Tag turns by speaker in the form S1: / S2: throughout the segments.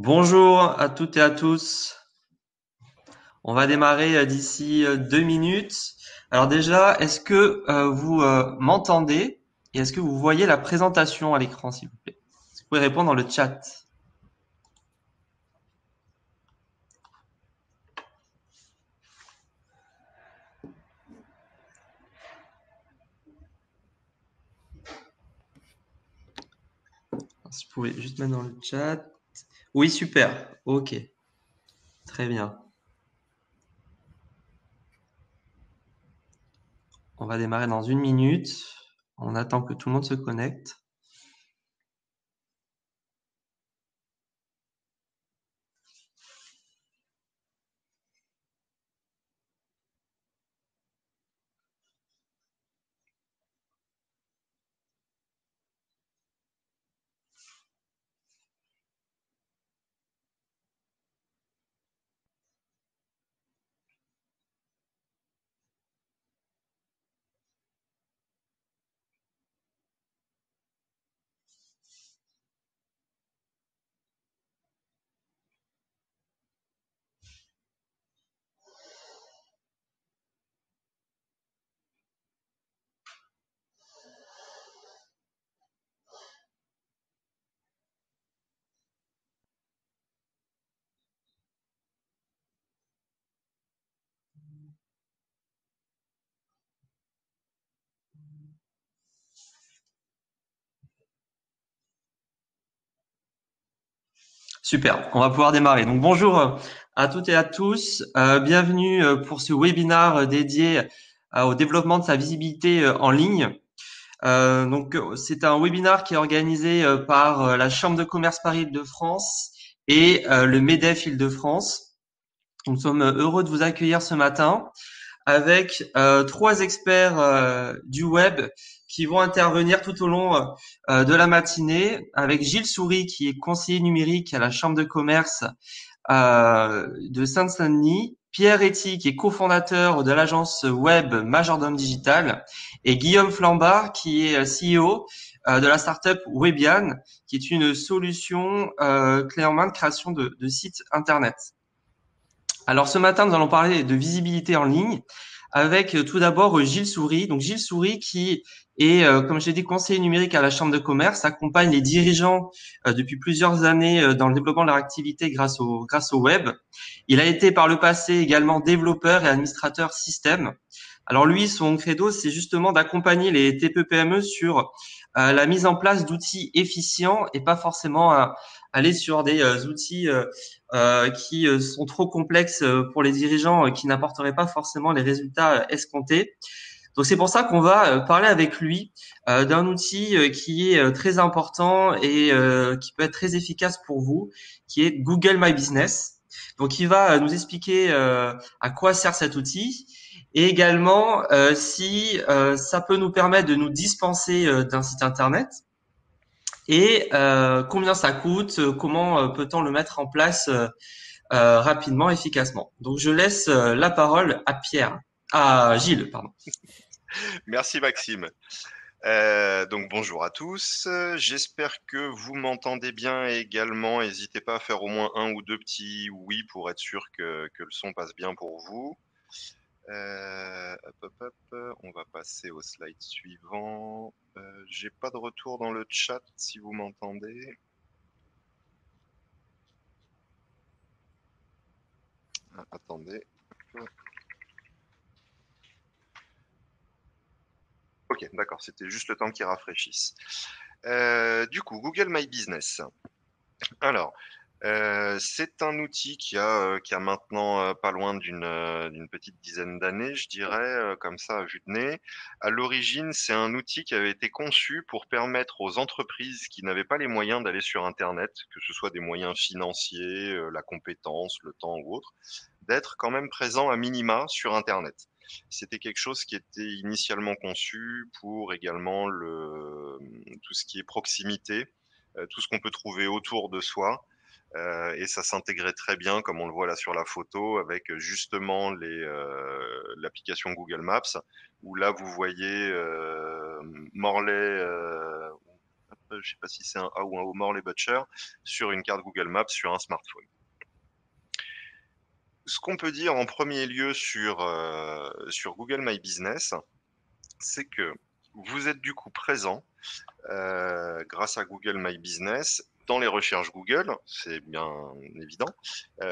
S1: Bonjour à toutes et à tous. On va démarrer d'ici 2 minutes. Alors déjà, est-ce que vous m'entendez et est-ce que vous voyez la présentation à l'écran, s'il vous plaît? Est-ce que vous pouvez répondre dans le chat? Si vous pouvez juste mettre dans le chat. Oui, super. Ok, très bien. On va démarrer dans 1 minute. On attend que tout le monde se connecte. Super, on va pouvoir démarrer. Donc bonjour à toutes et à tous. Bienvenue pour ce webinaire dédié au développement de sa visibilité en ligne. C'est un webinaire qui est organisé par la Chambre de commerce Paris-Île-de-France et le MEDEF Île-de-France. Nous sommes heureux de vous accueillir ce matin avec trois experts du web qui vont intervenir tout au long de la matinée, avec Gilles Souris qui est conseiller numérique à la Chambre de commerce de Seine-Saint-Denis, Pierre Etty qui est cofondateur de l'agence web Majordome Digital et Guillaume Flambard qui est CEO de la startup Webian, qui est une solution clé en main de création de sites internet. Alors ce matin, nous allons parler de visibilité en ligne avec tout d'abord Gilles Souris. Donc Gilles Souris qui est, comme j'ai dit, conseiller numérique à la Chambre de commerce, accompagne les dirigeants depuis plusieurs années dans le développement de leur activité grâce au web. Il a été par le passé également développeur et administrateur système. Alors lui, son credo, c'est justement d'accompagner les TPE-PME sur la mise en place d'outils efficients et pas forcément aller sur des outils qui sont trop complexes pour les dirigeants, qui n'apporteraient pas forcément les résultats escomptés. Donc c'est pour ça qu'on va parler avec lui d'un outil qui est très important et qui peut être très efficace pour vous, qui est Google My Business. Donc il va nous expliquer à quoi sert cet outil et également si ça peut nous permettre de nous dispenser d'un site internet et combien ça coûte, comment peut-on le mettre en place rapidement, efficacement. Donc je laisse la parole à Gilles, pardon.
S2: Merci Maxime. Donc bonjour à tous. J'espère que vous m'entendez bien également. N'hésitez pas à faire au moins un ou deux petits oui pour être sûr que le son passe bien pour vous. On va passer au slide suivant. J'ai pas de retour dans le chat si vous m'entendez. Attendez. Ok, d'accord, c'était juste le temps qu'il rafraîchisse. Du coup, Google My Business. Alors, c'est un outil qui a maintenant pas loin d'une petite dizaine d'années, je dirais, comme ça à vue de nez. À l'origine, c'est un outil qui avait été conçu pour permettre aux entreprises qui n'avaient pas les moyens d'aller sur Internet, que ce soit des moyens financiers, la compétence, le temps ou autre, d'être quand même présents à minima sur Internet. C'était quelque chose qui était initialement conçu pour également tout ce qui est proximité, tout ce qu'on peut trouver autour de soi. Et ça s'intégrait très bien, comme on le voit là sur la photo, avec justement l'application Google Maps, où là vous voyez Morlaix. je sais pas si c'est un A ou un O, Morley Butcher, sur une carte Google Maps sur un smartphone. Ce qu'on peut dire en premier lieu sur Google My Business, c'est que vous êtes du coup présent grâce à Google My Business dans les recherches Google, c'est bien évident,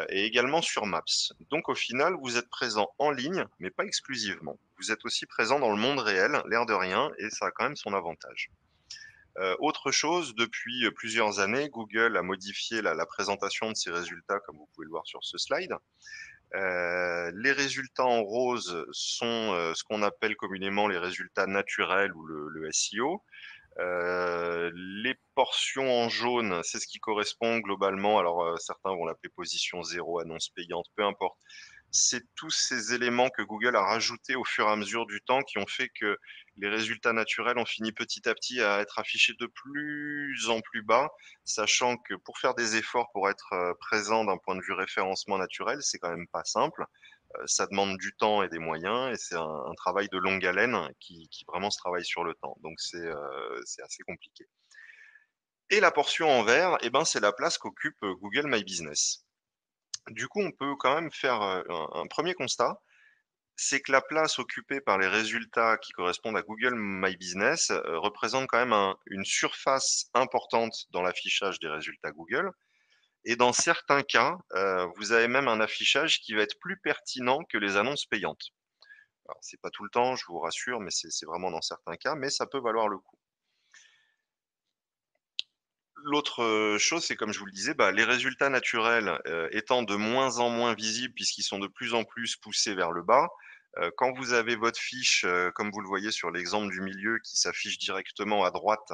S2: et également sur Maps. Donc au final, vous êtes présent en ligne, mais pas exclusivement. Vous êtes aussi présent dans le monde réel, l'air de rien, et ça a quand même son avantage. Autre chose, depuis plusieurs années, Google a modifié la présentation de ses résultats, comme vous pouvez le voir sur ce slide. Les résultats en rose sont ce qu'on appelle communément les résultats naturels ou le SEO. Les portions en jaune, c'est ce qui correspond globalement. Alors, certains vont l'appeler position 0, annonce payante, peu importe. C'est tous ces éléments que Google a rajoutés au fur et à mesure du temps qui ont fait que les résultats naturels ont fini petit à petit à être affichés de plus en plus bas, sachant que pour faire des efforts pour être présent d'un point de vue référencement naturel, c'est quand même pas simple. Ça demande du temps et des moyens et c'est un travail de longue haleine qui vraiment se travaille sur le temps. Donc c'est assez compliqué. Et la portion en vert, eh ben, c'est la place qu'occupe Google My Business. Du coup, on peut quand même faire un premier constat, c'est que la place occupée par les résultats qui correspondent à Google My Business représente quand même une surface importante dans l'affichage des résultats Google. Et dans certains cas, vous avez même un affichage qui va être plus pertinent que les annonces payantes. Alors, c'est pas tout le temps, je vous rassure, mais c'est vraiment dans certains cas, mais ça peut valoir le coup. L'autre chose, c'est comme je vous le disais, bah, les résultats naturels étant de moins en moins visibles puisqu'ils sont de plus en plus poussés vers le bas, quand vous avez votre fiche, comme vous le voyez sur l'exemple du milieu qui s'affiche directement à droite,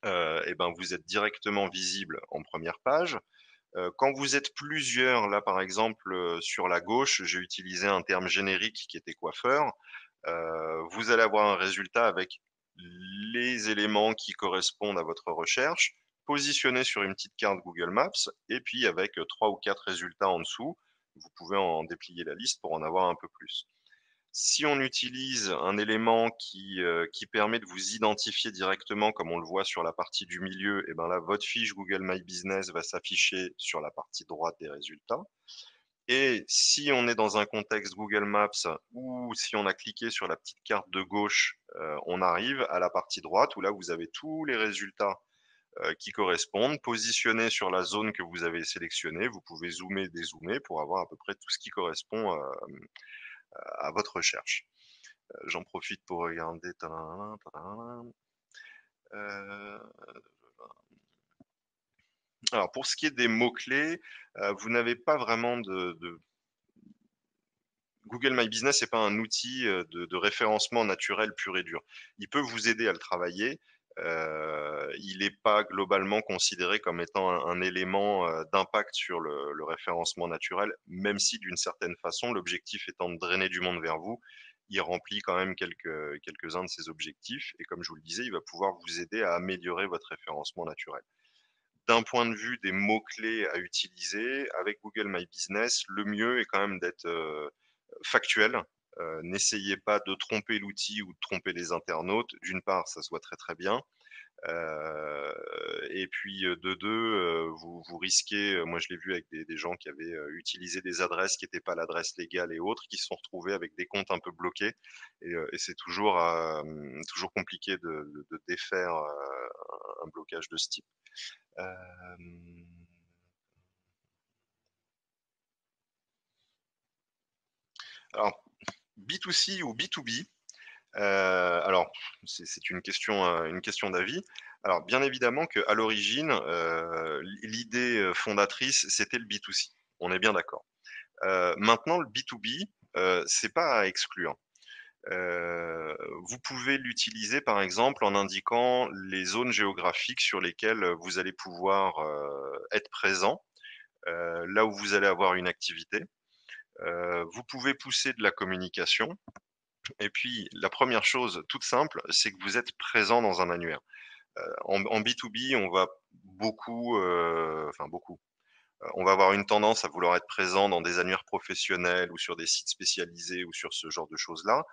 S2: et ben, vous êtes directement visible en première page. Quand vous êtes plusieurs, là par exemple, sur la gauche, j'ai utilisé un terme générique qui était coiffeur. Vous allez avoir un résultat avec les éléments qui correspondent à votre recherche, positionnés sur une petite carte Google Maps, et puis avec 3 ou 4 résultats en dessous. Vous pouvez en déplier la liste pour en avoir un peu plus. Si on utilise un élément qui permet de vous identifier directement, comme on le voit sur la partie du milieu, et ben là, votre fiche Google My Business va s'afficher sur la partie droite des résultats. Et si on est dans un contexte Google Maps ou si on a cliqué sur la petite carte de gauche, on arrive à la partie droite où là, vous avez tous les résultats qui correspondent, positionnés sur la zone que vous avez sélectionnée. Vous pouvez zoomer, dézoomer pour avoir à peu près tout ce qui correspond à votre recherche. J'en profite pour regarder. Euh, alors pour ce qui est des mots-clés, vous n'avez pas vraiment Google My Business n'est pas un outil de référencement naturel pur et dur. Il peut vous aider à le travailler. Il n'est pas globalement considéré comme étant un élément d'impact sur le référencement naturel, même si d'une certaine façon, l'objectif étant de drainer du monde vers vous, il remplit quand même quelques-uns de ses objectifs. Et comme je vous le disais, il va pouvoir vous aider à améliorer votre référencement naturel. D'un point de vue des mots-clés à utiliser, avec Google My Business, le mieux est quand même d'être factuel. N'essayez pas de tromper l'outil ou de tromper les internautes. D'une part, ça se voit très très bien. Et puis de deux, vous risquez, moi je l'ai vu avec des gens qui avaient utilisé des adresses qui n'étaient pas l'adresse légale et autres, qui se sont retrouvés avec des comptes un peu bloqués. Et c'est toujours compliqué de défaire un blocage de ce type. Alors, B2C ou B2B, alors c'est une question d'avis. Alors bien évidemment qu'à l'origine, l'idée fondatrice, c'était le B2C. On est bien d'accord. Maintenant le B2B, c'est pas à exclure. Vous pouvez l'utiliser par exemple en indiquant les zones géographiques sur lesquelles vous allez pouvoir être présent, là où vous allez avoir une activité. Vous pouvez pousser de la communication. Et puis, la première chose toute simple, c'est que vous êtes présent dans un annuaire. En B2B, on va beaucoup, enfin beaucoup, on va avoir une tendance à vouloir être présent dans des annuaires professionnels ou sur des sites spécialisés ou sur ce genre de choses-là.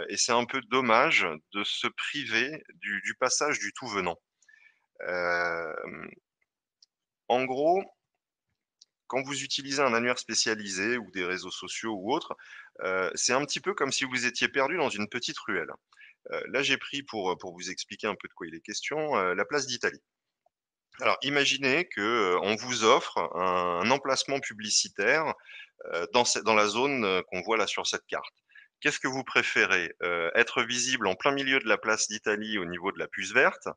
S2: Et c'est un peu dommage de se priver du passage du tout venant. Euh, En gros, quand vous utilisez un annuaire spécialisé ou des réseaux sociaux ou autres, c'est un petit peu comme si vous étiez perdu dans une petite ruelle. Là, j'ai pris pour vous expliquer un peu de quoi il est question, la place d'Italie. Alors imaginez que, on vous offre un emplacement publicitaire, dans la zone, qu'on voit là sur cette carte. Qu'est-ce que vous préférez? Être visible en plein milieu de la place d'Italie au niveau de la puce verte,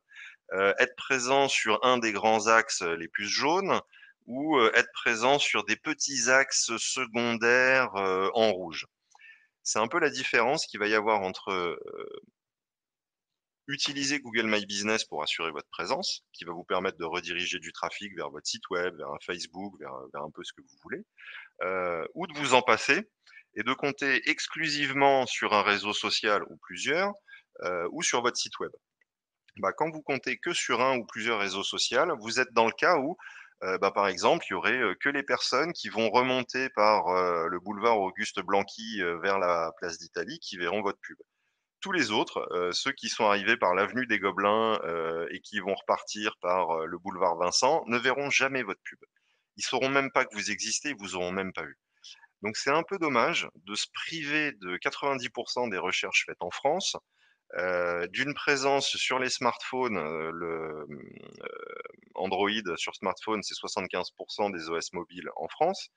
S2: être présent sur un des grands axes, les puces jaunes ou, être présent sur des petits axes secondaires, en rouge? C'est un peu la différence qu'il va y avoir entre, utiliser Google My Business pour assurer votre présence, qui va vous permettre de rediriger du trafic vers votre site web, vers un Facebook, vers un peu ce que vous voulez, ou de vous en passer et de compter exclusivement sur un réseau social ou plusieurs, ou sur votre site web. Bah, quand vous comptez que sur un ou plusieurs réseaux sociaux, vous êtes dans le cas où, bah, par exemple, il y aurait, que les personnes qui vont remonter par, le boulevard Auguste Blanqui, vers la place d'Italie qui verront votre pub. Tous les autres, ceux qui sont arrivés par l'avenue des Gobelins, et qui vont repartir par, le boulevard Vincent, ne verront jamais votre pub. Ils sauront même pas que vous existez, ils vous auront même pas vu. Donc c'est un peu dommage de se priver de 90 des recherches faites en France, d'une présence sur les smartphones, Android sur smartphone, c'est 75 des OS mobiles en France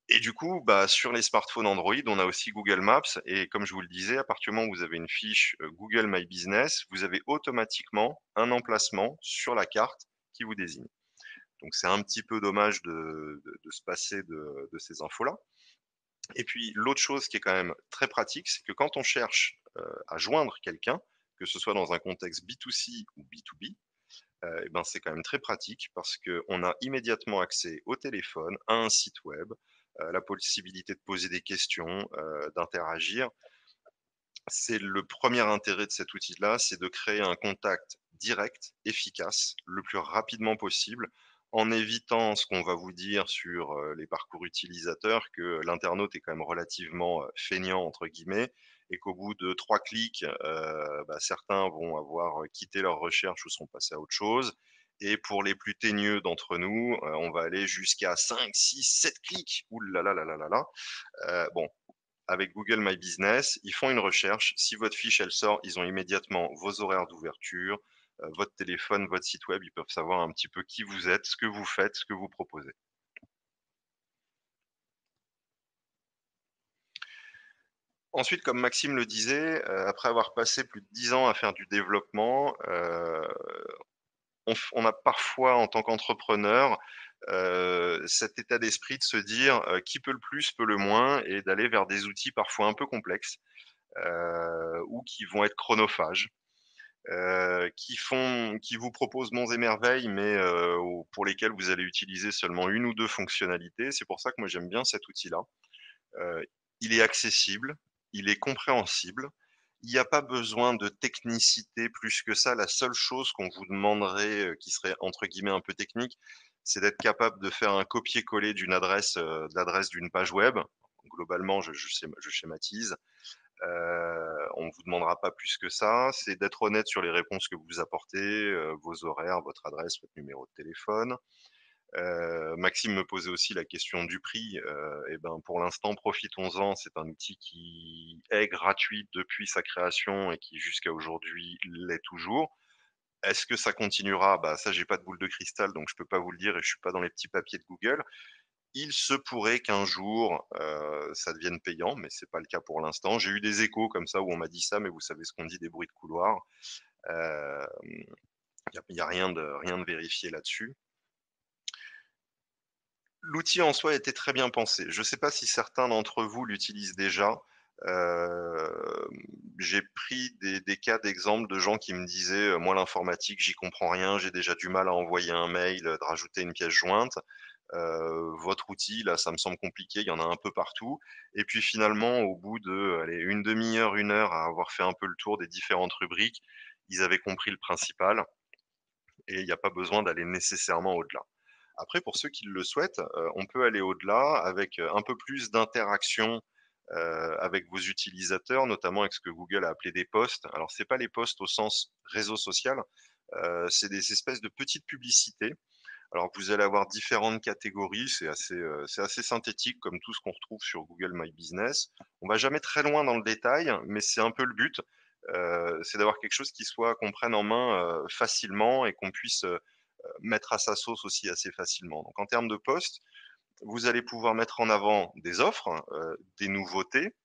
S2: et du coup, bah, sur les smartphones Android, on a aussi Google Maps et comme je vous le disais, à partir du moment où vous avez une fiche, Google My Business, vous avez automatiquement un emplacement sur la carte qui vous désigne. Donc c'est un petit peu dommage de se passer de ces infos-là. Et puis l'autre chose qui est quand même très pratique, c'est que quand on cherche, à joindre quelqu'un, que ce soit dans un contexte B2C ou B2B, et ben, c'est quand même très pratique parce qu'on a immédiatement accès au téléphone, à un site web, la possibilité de poser des questions, d'interagir. C'est le premier intérêt de cet outil-là, c'est de créer un contact direct, efficace, le plus rapidement possible, en évitant ce qu'on va vous dire sur, les parcours utilisateurs, que l'internaute est quand même relativement, «feignant» entre guillemets et qu'au bout de 3 clics, bah, certains vont avoir, quitté leur recherche ou sont passés à autre chose et pour les plus teigneux d'entre nous, on va aller jusqu'à 5, 6, 7 clics. Ouh là là là là là là! Bon, avec Google My Business, ils font une recherche. Si votre fiche, elle sort, ils ont immédiatement vos horaires d'ouverture, votre téléphone, votre site web. Ils peuvent savoir un petit peu qui vous êtes, ce que vous faites, ce que vous proposez. Ensuite, comme Maxime le disait, après avoir passé plus de 10 ans à faire du développement, on a parfois, en tant qu'entrepreneur, cet état d'esprit de se dire, «Qui peut le plus, peut le moins» et d'aller vers des outils parfois un peu complexes, ou qui vont être chronophages. Qui vous proposent monts et merveilles, mais pour lesquels vous allez utiliser seulement une ou 2 fonctionnalités. C'est pour ça que moi j'aime bien cet outil-là. Heu, il est accessible, il est compréhensible. Il n'y a pas besoin de technicité plus que ça. La seule chose qu'on vous demanderait, qui serait entre guillemets «un peu technique», c'est d'être capable de faire un copier-coller d'une adresse, de l'adresse d'une page web. Globalement, je schématise. On ne vous demandera pas plus que ça. C'est d'être honnête sur les réponses que vous apportez, vos horaires, votre adresse, votre numéro de téléphone. Maxime me posait aussi la question du prix, et ben, pour l'instant, profitons-en. C'est un outil qui est gratuit depuis sa création et qui, jusqu'à aujourd'hui, l'est toujours. Est-ce que ça continuera? Bah, ça, j'ai pas de boule de cristal, donc je peux pas vous le dire et je suis pas dans les petits papiers de Google. Il se pourrait qu'un jour, ça devienne payant, mais c'est pas le cas pour l'instant. J'ai eu des échos comme ça où on m'a dit ça, mais vous savez ce qu'on dit des bruits de couloir. Il y a rien de vérifié là-dessus. L'outil en soi était très bien pensé. Je ne sais pas si certains d'entre vous l'utilisent déjà. Hem, j'ai pris des cas d'exemple de gens qui me disaient, «Moi l'informatique, j'y comprends rien, j'ai déjà du mal à envoyer un mail, de rajouter une pièce jointe. Votre outil là, ça me semble compliqué, il y en a un peu partout» et puis finalement au bout de, allez, une demi heure, 1 heure à avoir fait un peu le tour des différentes rubriques, ils avaient compris le principal et il n'y a pas besoin d'aller nécessairement au-delà. Après pour ceux qui le souhaitent, on peut aller au-delà avec, un peu plus d'interaction, avec vos utilisateurs, notamment avec ce que Google a appelé des posts. Alors c'est pas les posts au sens réseau social, C'est des espèces de petites publicités. Alors vous allez avoir différentes catégories, c'est assez synthétique comme tout ce qu'on retrouve sur Google My Business. On va jamais très loin dans le détail, mais c'est un peu le but, c'est d'avoir quelque chose qu'on prenne en main, facilement et qu'on puisse, mettre à sa sauce aussi assez facilement. Donc en termes de posts, vous allez pouvoir mettre en avant des offres, des nouveautés,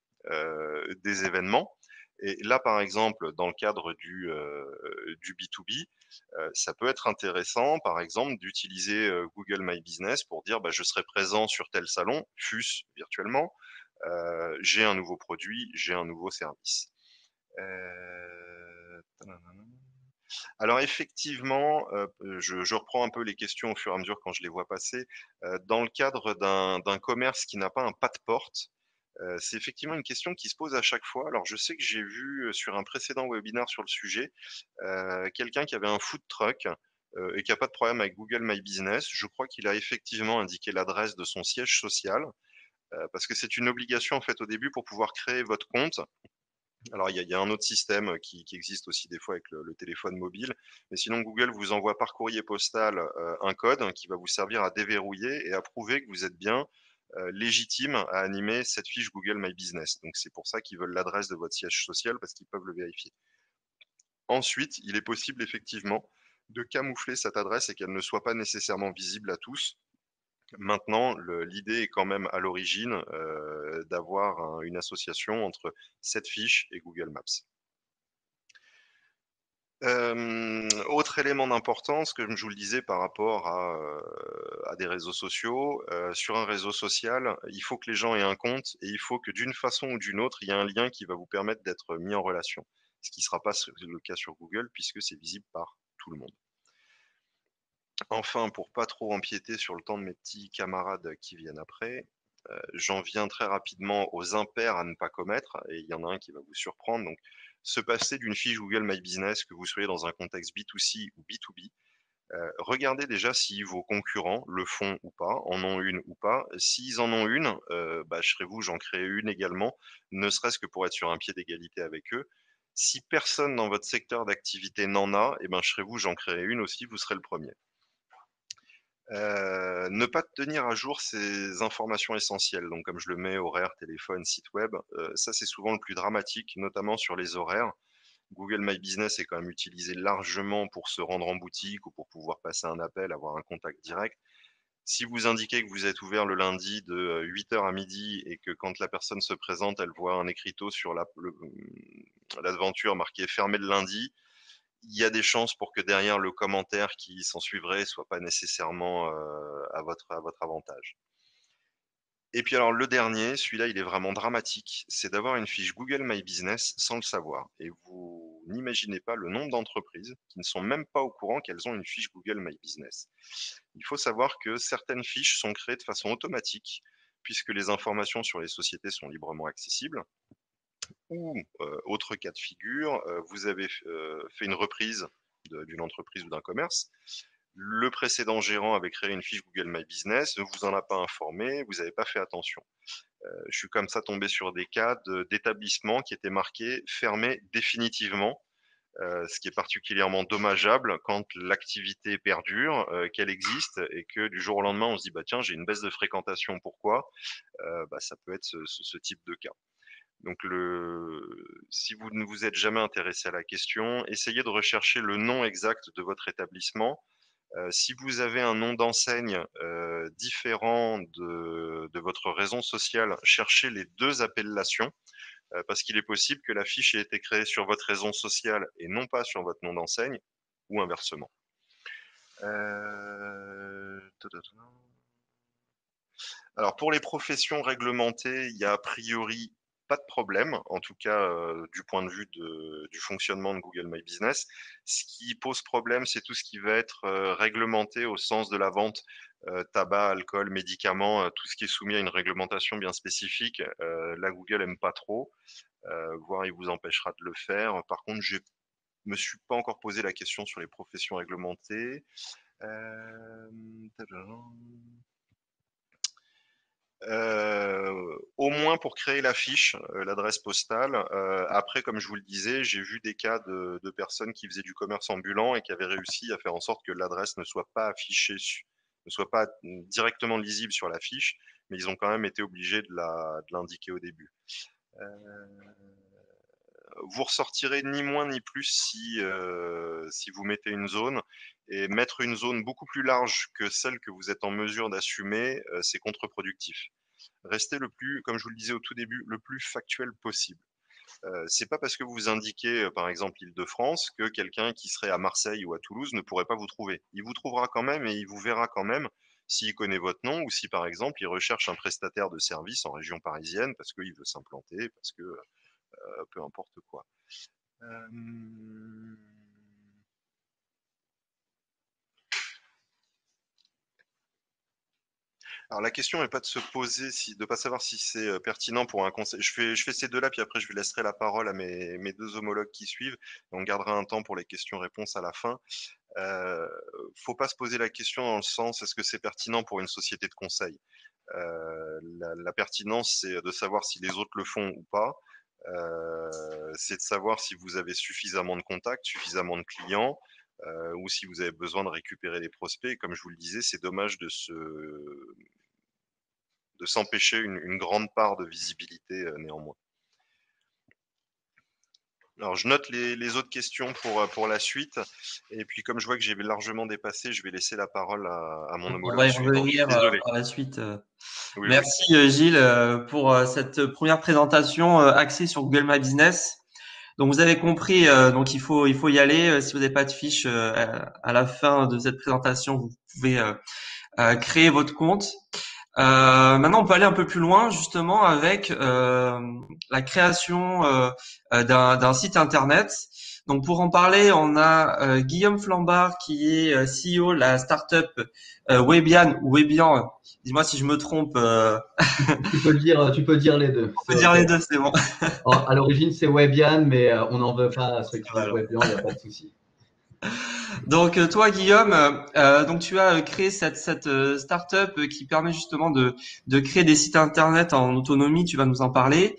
S2: des événements et là, par exemple, dans le cadre du B2B, ça peut être intéressant, par exemple, d'utiliser, Google My Business pour dire: «Bah, je serai présent sur tel salon, fût-ce virtuellement, j'ai un nouveau produit, j'ai un nouveau service». Alors effectivement, je reprends un peu les questions au fur et à mesure quand je les vois passer. Dans le cadre d'un commerce qui n'a pas un pas de porte, c'est effectivement une question qui se pose à chaque fois. Alors je sais que j'ai vu, sur un précédent webinaire sur le sujet, quelqu'un qui avait un food truck, et qui a pas de problème avec Google My Business. Je crois qu'il a effectivement indiqué l'adresse de son siège social, parce que c'est une obligation en fait au début pour pouvoir créer votre compte. Alors il y a un autre système, qui existe aussi des fois avec le téléphone mobile, mais sinon Google vous envoie par courrier postal, un code qui va vous servir à déverrouiller et à prouver que vous êtes bien, légitime à animer cette fiche Google My Business. Donc c'est pour ça qu'ils veulent l'adresse de votre siège social parce qu'ils peuvent le vérifier. Ensuite, il est possible effectivement de camoufler cette adresse et qu'elle ne soit pas nécessairement visible à tous. Maintenant, l'idée est quand même à l'origine, d'avoir une association entre cette fiche et Google Maps. Autre élément d'importance, comme je vous le disais par rapport à des réseaux sociaux, sur un réseau social, il faut que les gens aient un compte et il faut que d'une façon ou d'une autre, il y ait un lien qui va vous permettre d'être mis en relation. Ce qui ne sera pas le cas sur Google puisque c'est visible par tout le monde. Enfin, pour pas trop empiéter sur le temps de mes petits camarades qui viennent après, j'en viens très rapidement aux impairs à ne pas commettre et il y en a un qui va vous surprendre. Donc, se passer d'une fiche Google My Business, que vous soyez dans un contexte B2C ou B2B, regardez déjà si vos concurrents le font ou pas, en ont une ou pas. S'ils en ont une, bah, je serai vous, j'en crée une également, ne serait-ce que pour être sur un pied d'égalité avec eux. Si personne dans votre secteur d'activité n'en a, eh ben, je serai vous, j'en créerai une aussi, vous serez le premier. Ne pas tenir à jour ces informations essentielles, donc comme je le mets, horaire, téléphone, site web, ça c'est souvent le plus dramatique, notamment sur les horaires. Google My Business est quand même utilisé largement pour se rendre en boutique ou pour pouvoir passer un appel, avoir un contact direct. Si vous indiquez que vous êtes ouvert le lundi de, 8 heures à midi et que quand la personne se présente, elle voit un écriteau sur l'aventure marqué «Fermé le lundi», il y a des chances pour que derrière le commentaire qui s'ensuivrait soit pas nécessairement, à votre avantage. Et puis alors le dernier, celui-là il est vraiment dramatique, c'est d'avoir une fiche Google My Business sans le savoir et vous n'imaginez pas le nombre d'entreprises qui ne sont même pas au courant qu'elles ont une fiche Google My Business. Il faut savoir que certaines fiches sont créées de façon automatique puisque les informations sur les sociétés sont librement accessibles ou, autre cas de figure, vous avez fait une reprise d'une entreprise ou d'un commerce. Le précédent gérant avait créé une fiche Google My Business, ne vous en a pas informé, vous n'avez pas fait attention. Je suis comme ça tombé sur des cas d'établissements qui étaient marqués «fermés définitivement», ce qui est particulièrement dommageable quand l'activité perdure, qu'elle existe et que du jour au lendemain, on se dit: «Bah tiens, j'ai une baisse de fréquentation, pourquoi?» Bah, ça peut être ce type de cas. Donc si vous ne vous êtes jamais intéressé à la question, essayez de rechercher le nom exact de votre établissement. Si vous avez un nom d'enseigne, différent de votre raison sociale, cherchez les 2 appellations, parce qu'il est possible que la fiche ait été créée sur votre raison sociale et non pas sur votre nom d'enseigne ou inversement. Alors pour les professions réglementées, il y a a priori pas de problème, en tout cas, du point de vue du fonctionnement de Google My Business. Ce qui pose problème, c'est tout ce qui va être, réglementé au sens de la vente, tabac, alcool, médicaments, tout ce qui est soumis à une réglementation bien spécifique. Là, Google aime pas trop, voire il vous empêchera de le faire. Par contre, je me suis pas encore posé la question sur les professions réglementées. Tadadam. Au moins pour créer la fiche, l'adresse postale. Après, comme je vous le disais, j'ai vu des cas de personnes qui faisaient du commerce ambulant et qui avaient réussi à faire en sorte que l'adresse ne soit pas affichée, ne soit pas directement lisible sur la fiche, mais ils ont quand même été obligés de l'indiquer au début. Vous ressortirez ni moins ni plus si vous mettez une zone, et mettre une zone beaucoup plus large que celle que vous êtes en mesure d'assumer, c'est contre-productif. Restez le plus, comme je vous le disais au tout début, le plus factuel possible. C'est pas parce que vous indiquez, par exemple, l'Île-de-France, que quelqu'un qui serait à Marseille ou à Toulouse ne pourrait pas vous trouver. Il vous trouvera quand même et il vous verra quand même s'il connaît votre nom ou si, par exemple, il recherche un prestataire de service en région parisienne parce qu'il veut s'implanter, parce que peu importe quoi. Euh, Alors la question n'est pas de se poser, de pas savoir si c'est pertinent pour un conseil. Je fais ces deux-là, puis après je laisserai la parole à mes deux homologues qui suivent. Et on gardera un temps pour les questions-réponses à la fin. Faut pas se poser la question dans le sens est-ce que c'est pertinent pour une société de conseil. La pertinence, c'est de savoir si les autres le font ou pas. C'est de savoir si vous avez suffisamment de contacts, suffisamment de clients, ou si vous avez besoin de récupérer des prospects. Et comme je vous le disais, c'est dommage de s'empêcher une grande part de visibilité néanmoins. Alors, je note les autres questions pour la suite. Et puis, comme je vois que j'ai largement dépassé, je vais laisser la parole à mon
S1: On va
S2: homologue
S1: y
S2: suivant. Je suis
S1: revenir
S2: désolé.
S1: par la suite.
S2: Oui, oui.
S1: Merci Gilles pour cette première présentation axée sur Google My Business. Donc vous avez compris, donc il faut y aller. Si vous n'avez pas de fiche à la fin de cette présentation, vous pouvez créer votre compte. Maintenant, on peut aller un peu plus loin justement avec la création d'un site internet. Donc pour en parler, on a Guillaume Flambard qui est CEO de la startup Webian ou Webian. Dis-moi si je me trompe.
S3: Tu peux dire les deux.
S1: On
S3: C'est
S1: peut dire
S3: OK.
S1: les deux, c'est bon.
S3: À l'origine, c'est Webian, mais on n'en veut pas à ceux qui
S1: Ça va,
S3: disent
S1: alors.
S3: Webian, il n'y a pas de souci.
S1: Donc toi Guillaume, donc tu as créé cette startup qui permet justement de créer des sites internet en autonomie. Tu vas nous en parler.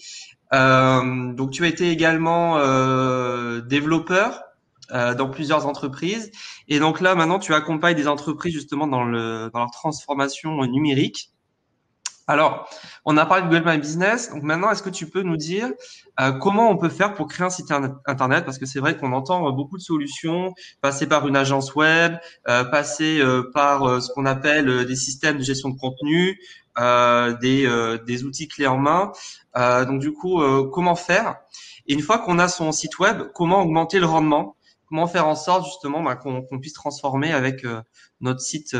S1: Donc tu as été également développeur dans plusieurs entreprises et donc là maintenant tu accompagnes des entreprises justement dans leur transformation numérique. Alors, on a parlé de Google My Business. Donc maintenant, est-ce que tu peux nous dire comment on peut faire pour créer un site internet? Parce que c'est vrai qu'on entend beaucoup de solutions, passer par une agence web, passer par ce qu'on appelle des systèmes de gestion de contenu, des outils clés en main. Donc du coup, comment faire? Et une fois qu'on a son site web, comment augmenter le rendement? Comment faire en sorte justement qu'on puisse transformer avec notre site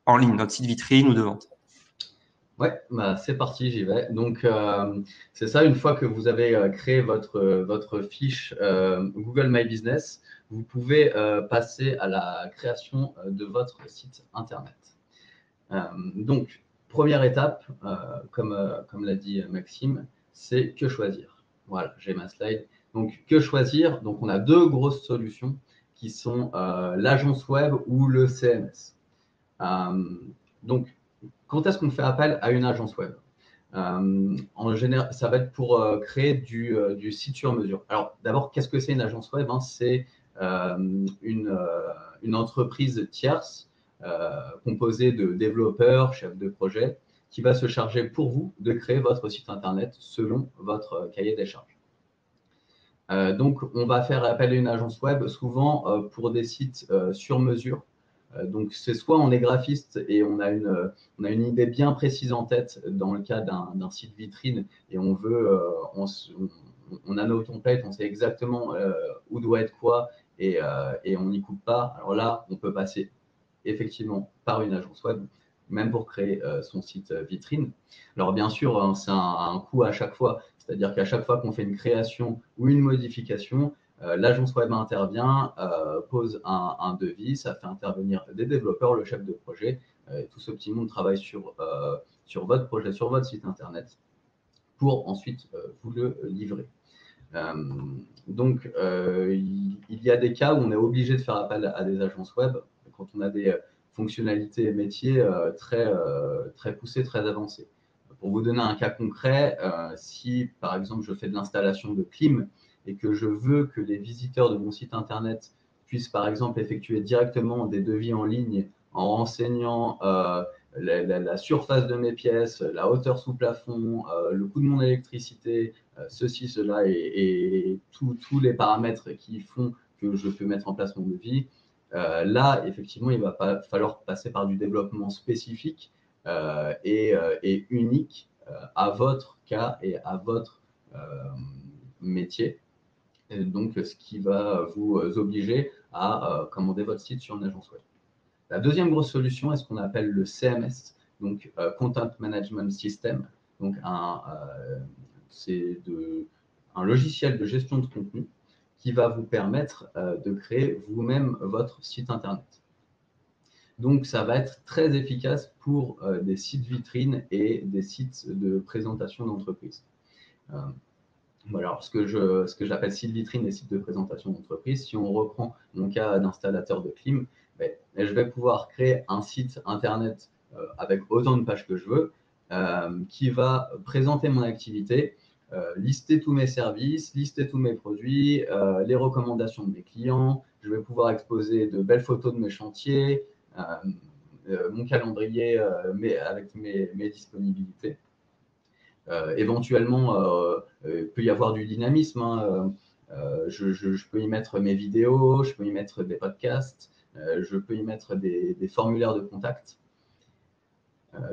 S1: en ligne, notre site vitrine ou de vente?
S3: Ouais, bah, c'est parti, j'y vais. Donc, c'est ça, une fois que vous avez créé votre fiche Google My Business, vous pouvez passer à la création de votre site Internet. Donc, première étape, comme l'a dit Maxime, c'est que choisir. Voilà, j'ai ma slide. Donc, que choisir? Donc, on a deux grosses solutions qui sont l'agence web ou le CMS. Donc, quand est-ce qu'on fait appel à une agence web? En général, ça va être pour créer du site sur mesure. Alors, d'abord, qu'est-ce que c'est une agence web? C'est une entreprise tierce composée de développeurs, chefs de projet, qui va se charger pour vous de créer votre site internet selon votre cahier des charges. Donc, on va faire appel à une agence web souvent pour des sites sur mesure. Donc, c'est soit on est graphiste et on a une idée bien précise en tête dans le cas d'un site vitrine et on veut, on a nos templates, on sait exactement où doit être quoi et on n'y coupe pas. Alors là, on peut passer effectivement par une agence web, même pour créer son site vitrine. Alors bien sûr, hein, c'est un coût à chaque fois, c'est-à-dire qu'à chaque fois qu'on fait une création ou une modification, l'agence web intervient, pose un devis, ça fait intervenir des développeurs, le chef de projet, tout ce petit monde travaille sur votre projet, sur votre site internet, pour ensuite vous le livrer. Donc, il y a des cas où on est obligé de faire appel à des agences web quand on a des fonctionnalités métiers très poussées, très avancées. Pour vous donner un cas concret, si par exemple je fais de l'installation de clim et que je veux que les visiteurs de mon site internet puissent par exemple effectuer directement des devis en ligne en renseignant la surface de mes pièces, la hauteur sous plafond, le coût de mon électricité, ceci, cela et tous les paramètres qui font que je peux mettre en place mon devis. Là, effectivement, il va falloir passer par du développement spécifique et unique à votre cas et à votre métier. Et donc, ce qui va vous obliger à commander votre site sur une agence web. La deuxième grosse solution est ce qu'on appelle le CMS, donc Content Management System. Donc, c'est un logiciel de gestion de contenu qui va vous permettre de créer vous-même votre site internet. Donc, ça va être très efficace pour des sites vitrines et des sites de présentation d'entreprise. Alors, ce que j'appelle site vitrine et site de présentation d'entreprise, si on reprend mon cas d'installateur de clim, je vais pouvoir créer un site internet avec autant de pages que je veux, qui va présenter mon activité, lister tous mes services, lister tous mes produits, les recommandations de mes clients. Je vais pouvoir exposer de belles photos de mes chantiers, mon calendrier avec mes disponibilités. Éventuellement, il peut y avoir du dynamisme. Je peux y mettre mes vidéos, je peux y mettre des podcasts, je peux y mettre des formulaires de contact.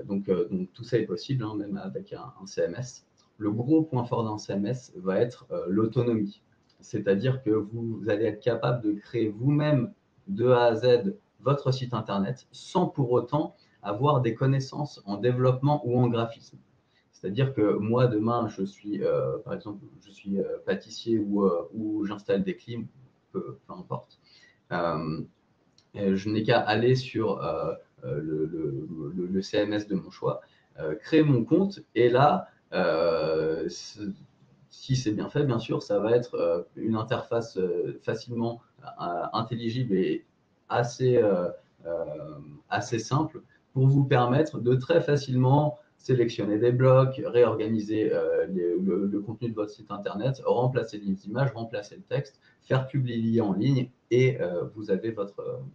S3: Donc, tout ça est possible, même avec un CMS. Le gros point fort d'un CMS va être l'autonomie. C'est-à-dire que vous allez être capable de créer vous-même de A à Z votre site internet sans pour autant avoir des connaissances en développement ou en graphisme. C'est-à-dire que moi, demain, par exemple, je suis pâtissier ou j'installe des clims, peu importe. Je n'ai qu'à aller sur le CMS de mon choix, créer mon compte, et là, si c'est bien fait, bien sûr, ça va être une interface facilement intelligible et assez simple pour vous permettre de très facilement sélectionner des blocs, réorganiser le contenu de votre site internet, remplacer les images, remplacer le texte, faire publier en ligne, et vous avez votre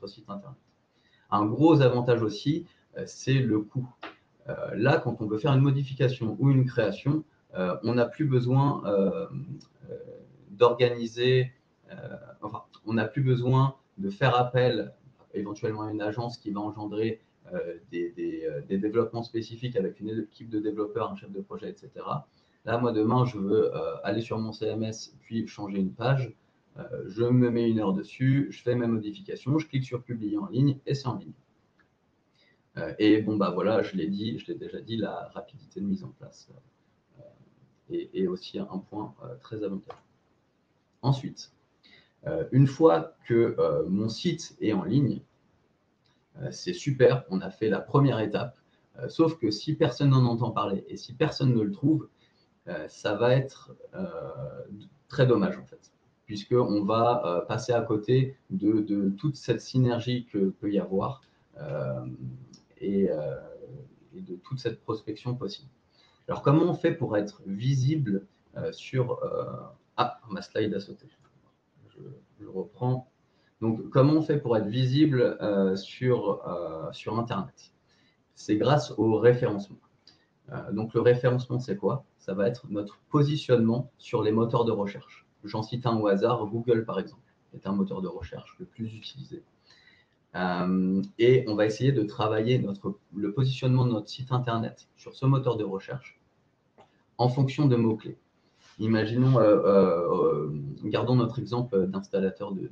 S3: site internet. Un gros avantage aussi, c'est le coût. Là, quand on veut faire une modification ou une création, on n'a plus besoin d'organiser, on n'a plus besoin de faire appel éventuellement à une agence qui va engendrer des développements spécifiques avec une équipe de développeurs, un chef de projet, etc. Là, moi, demain, je veux aller sur mon CMS, puis changer une page. Je me mets 1 heure dessus, je fais mes modifications, je clique sur publier en ligne et c'est en ligne. Et bon, voilà, je l'ai déjà dit, la rapidité de mise en place est aussi un point très avantageux. Ensuite, une fois que mon site est en ligne, c'est super, on a fait la première étape, sauf que si personne n'en entend parler et si personne ne le trouve, ça va être très dommage en fait, puisqu'on va passer à côté de toute cette synergie que peut y avoir et de toute cette prospection possible. Alors, comment on fait pour être visible sur… Ah, ma slide a sauté. Je reprends. Donc, comment on fait pour être visible sur Internet? C'est grâce au référencement. Donc, le référencement, c'est quoi? Ça va être notre positionnement sur les moteurs de recherche. J'en cite un au hasard, Google par exemple, est un moteur de recherche le plus utilisé. Et on va essayer de travailler le positionnement de notre site internet sur ce moteur de recherche en fonction de mots-clés. Imaginons, gardons notre exemple d'installateur de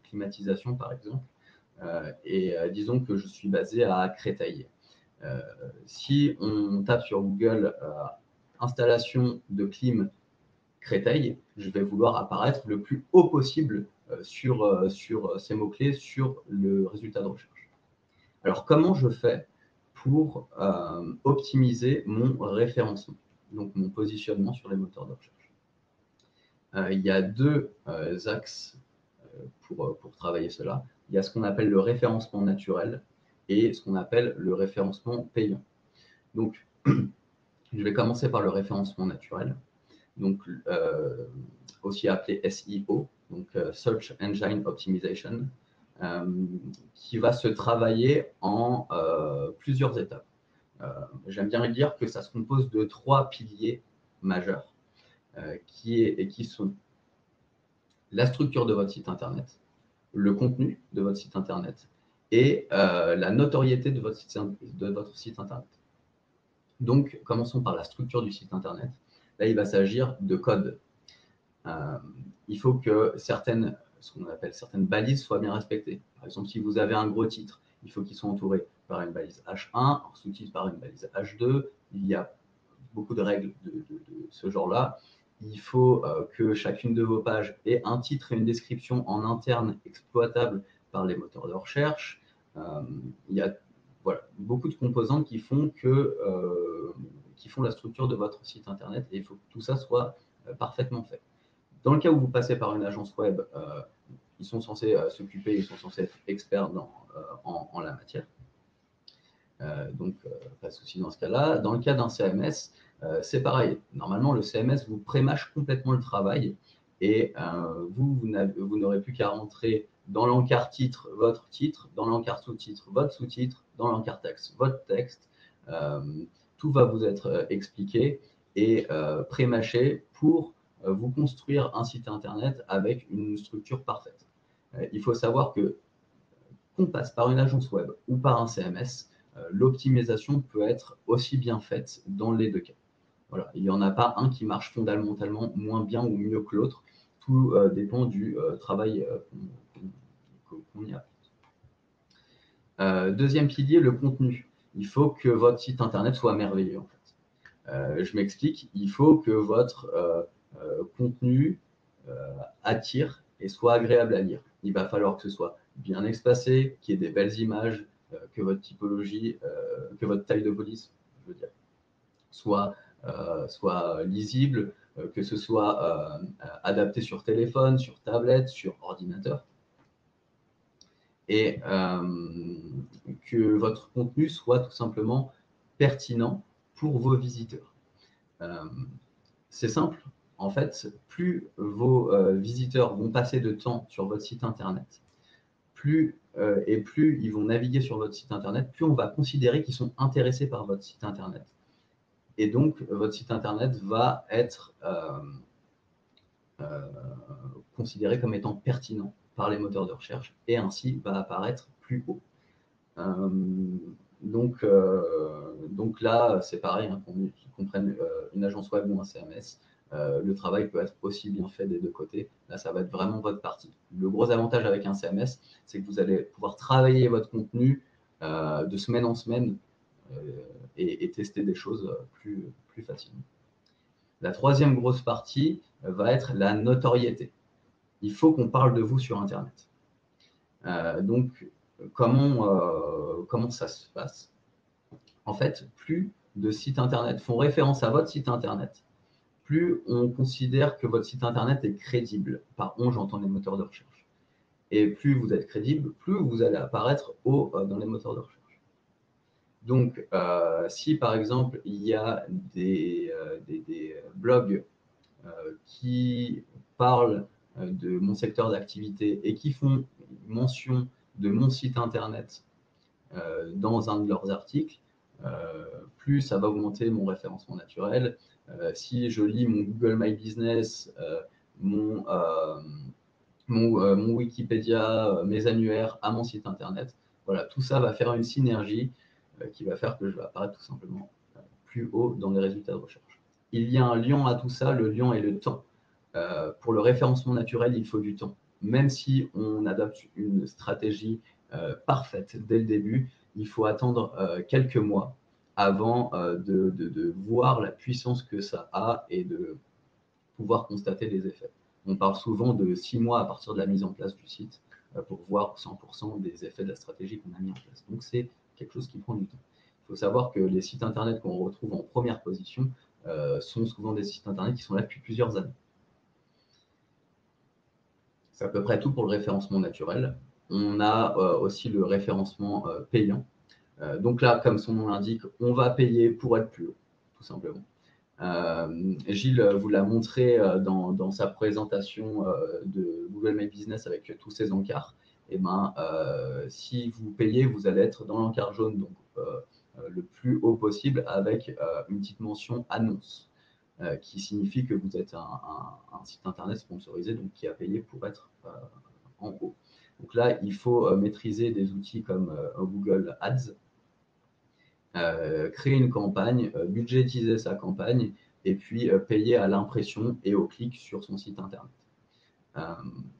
S3: climatisation par exemple, et disons que je suis basé à Créteil. Si on tape sur Google installation de clim Créteil, je vais vouloir apparaître le plus haut possible sur ces mots-clés sur le résultat de recherche. Alors, comment je fais pour optimiser mon référencement, donc mon positionnement sur les moteurs de recherche? Il y a 2 axes pour travailler cela. Il y a ce qu'on appelle le référencement naturel et ce qu'on appelle le référencement payant. Donc, je vais commencer par le référencement naturel, donc aussi appelé SEO, donc Search Engine Optimization, qui va se travailler en plusieurs étapes. J'aime bien dire que ça se compose de 3 piliers majeurs qui sont la structure de votre site internet, le contenu de votre site internet et la notoriété de votre site internet. Donc, commençons par la structure du site internet. Là, il va s'agir de code. Il faut que ce qu'on appelle certaines balises soient bien respectées. Par exemple, si vous avez un gros titre, il faut qu'il soit entouré par une balise H1, un sous-titre par une balise H2. Il y a beaucoup de règles de ce genre-là. Il faut que chacune de vos pages ait un titre et une description en interne exploitable par les moteurs de recherche. Il y a beaucoup de composantes qui font la structure de votre site internet et il faut que tout ça soit parfaitement fait. Dans le cas où vous passez par une agence web, ils sont censés ils sont censés être experts en la matière. Donc, pas de souci dans ce cas-là. Dans le cas d'un CMS, c'est pareil. Normalement, le CMS vous prémâche complètement le travail et vous n'aurez plus qu'à rentrer dans l'encart titre, dans l'encart sous-titre, votre sous-titre, dans l'encart texte, votre texte. Tout va vous être expliqué et prémâché pour vous construire un site internet avec une structure parfaite. Il faut savoir que qu'on passe par une agence web ou par un CMS, l'optimisation peut être aussi bien faite dans les deux cas. Voilà. Il n'y en a pas un qui marche fondamentalement moins bien ou mieux que l'autre. Tout dépend du travail qu'on y apporte. Deuxième pilier, le contenu. Il faut que votre site internet soit merveilleux. En fait. Je m'explique. Il faut que votre contenu attire et soit agréable à lire. Il va falloir que ce soit bien espacé, qu'il y ait des belles images, que votre typologie, que votre taille de police, je veux dire, soit lisible, que ce soit adapté sur téléphone, sur tablette, sur ordinateur. Et que votre contenu soit tout simplement pertinent pour vos visiteurs. C'est simple. En fait, plus vos visiteurs vont passer de temps sur votre site internet, plus ils vont naviguer sur votre site internet, plus on va considérer qu'ils sont intéressés par votre site internet. Et donc, votre site internet va être considéré comme étant pertinent par les moteurs de recherche et ainsi va apparaître plus haut. Donc là, c'est pareil, hein, qu'on prenne une agence web ou un CMS. Le travail peut être aussi bien fait des deux côtés. Là, ça va être vraiment votre partie. Le gros avantage avec un CMS, c'est que vous allez pouvoir travailler votre contenu de semaine en semaine et tester des choses plus facilement. La troisième grosse partie va être la notoriété. Il faut qu'on parle de vous sur Internet. Donc, comment ça se passe? En fait, plus de sites Internet font référence à votre site Internet, plus on considère que votre site Internet est crédible. Par on, j'entends les moteurs de recherche. Et plus vous êtes crédible, plus vous allez apparaître haut dans les moteurs de recherche. Donc, si par exemple, il y a des blogs qui parlent de mon secteur d'activité et qui font mention de mon site Internet dans un de leurs articles, plus ça va augmenter mon référencement naturel. Si je lis mon Google My Business, mon Wikipédia, mes annuaires à mon site internet, voilà, tout ça va faire une synergie qui va faire que je vais apparaître tout simplement plus haut dans les résultats de recherche. Il y a un lien à tout ça, le lien est le temps. Pour le référencement naturel, il faut du temps. Même si on adopte une stratégie parfaite dès le début, il faut attendre quelques mois avant de voir la puissance que ça a et de pouvoir constater les effets. On parle souvent de 6 mois à partir de la mise en place du site pour voir 100% des effets de la stratégie qu'on a mis en place. Donc c'est quelque chose qui prend du temps. Il faut savoir que les sites internet qu'on retrouve en première position sont souvent des sites internet qui sont là depuis plusieurs années. C'est à peu près tout pour le référencement naturel. On a aussi le référencement payant. Donc là, comme son nom l'indique, on va payer pour être plus haut, tout simplement. Gilles vous l'a montré dans sa présentation de Google My Business avec tous ses encarts. Et ben, si vous payez, vous allez être dans l'encart jaune, donc le plus haut possible, avec une petite mention annonce, qui signifie que vous êtes un site internet sponsorisé, donc qui a payé pour être en haut. Donc là, il faut maîtriser des outils comme Google Ads, créer une campagne, budgétiser sa campagne, et puis payer à l'impression et au clic sur son site internet.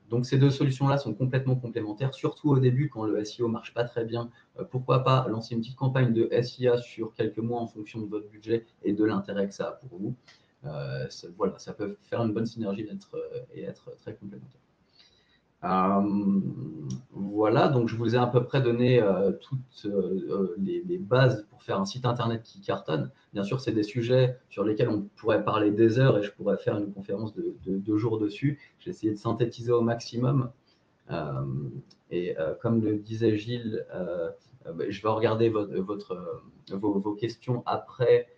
S3: Donc ces deux solutions-là sont complètement complémentaires, surtout au début quand le SEO ne marche pas très bien. Pourquoi pas lancer une petite campagne de SIA sur quelques mois en fonction de votre budget et de l'intérêt que ça a pour vous. Voilà, ça peut faire une bonne synergie et être très complémentaire. Voilà, donc je vous ai à peu près donné toutes les bases pour faire un site internet qui cartonne. Bien sûr, c'est des sujets sur lesquels on pourrait parler des heures et je pourrais faire une conférence de 2 jours dessus. J'ai essayé de synthétiser au maximum. Comme le disait Gilles, je vais regarder vos questions après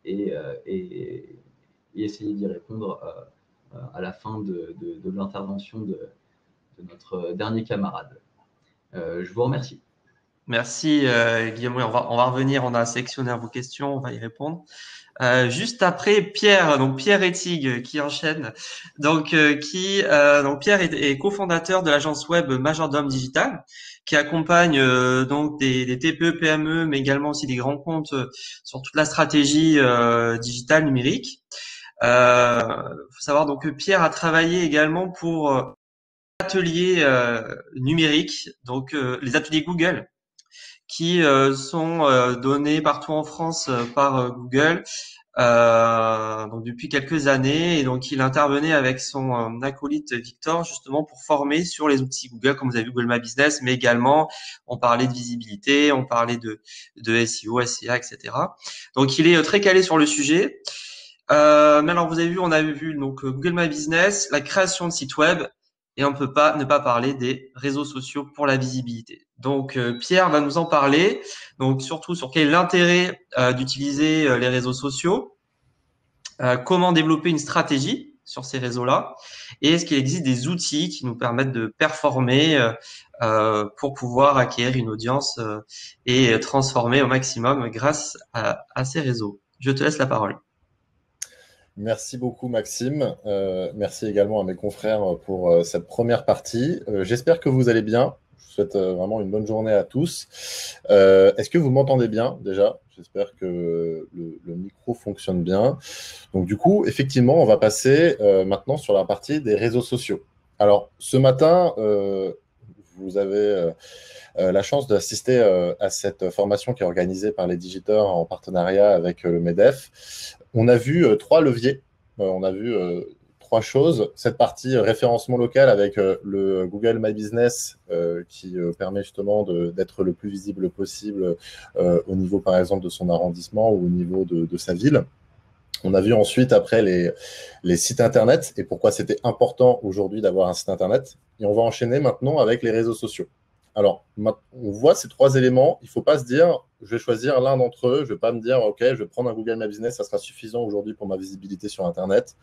S3: et essayer d'y répondre à la fin de l'intervention de notre dernier camarade. Je vous remercie.
S1: Merci Guillaume. Oui, on va revenir, on a sélectionné vos questions, on va y répondre. Juste après, Pierre, donc Pierre Ettig qui enchaîne. Donc Pierre est cofondateur de l'agence web Majordome Digital, qui accompagne donc des TPE, PME, mais également aussi des grands comptes sur toute la stratégie digitale numérique. Faut savoir donc que Pierre a travaillé également pour ateliers numériques, donc les ateliers Google, qui sont donnés partout en France par Google donc depuis quelques années. Et donc il intervenait avec son acolyte Victor justement pour former sur les outils Google, comme vous avez vu Google My Business, mais également on parlait de visibilité, on parlait de SEO, SEA, etc. Donc il est très calé sur le sujet. Mais alors vous avez vu, on a vu donc Google My Business, la création de sites web, et on ne peut pas ne pas parler des réseaux sociaux pour la visibilité. Donc Pierre va nous en parler, donc surtout sur quel est l'intérêt d'utiliser les réseaux sociaux, comment développer une stratégie sur ces réseaux-là, et est-ce qu'il existe des outils qui nous permettent de performer pour pouvoir acquérir une audience et transformer au maximum grâce à ces réseaux. Je te laisse la parole.
S4: Merci beaucoup Maxime. Merci également à mes confrères pour cette première partie. J'espère que vous allez bien. Je vous souhaite vraiment une bonne journée à tous. Est-ce que vous m'entendez bien déjà? J'espère que le micro fonctionne bien. Donc du coup, effectivement, on va passer maintenant sur la partie des réseaux sociaux. Alors, ce matin, vous avez la chance d'assister à cette formation qui est organisée par les Digiteurs en partenariat avec le MEDEF. On a vu 3 leviers, on a vu 3 choses. Cette partie référencement local avec le Google My Business qui permet justement d'être le plus visible possible au niveau, par exemple, de son arrondissement ou au niveau de sa ville. On a vu ensuite après les sites internet et pourquoi c'était important aujourd'hui d'avoir un site internet. Et on va enchaîner maintenant avec les réseaux sociaux. Alors, on voit ces 3 éléments. Il ne faut pas se dire, je vais choisir l'un d'entre eux. Je ne vais pas me dire, OK, je vais prendre un Google My Business, ça sera suffisant aujourd'hui pour ma visibilité sur Internet.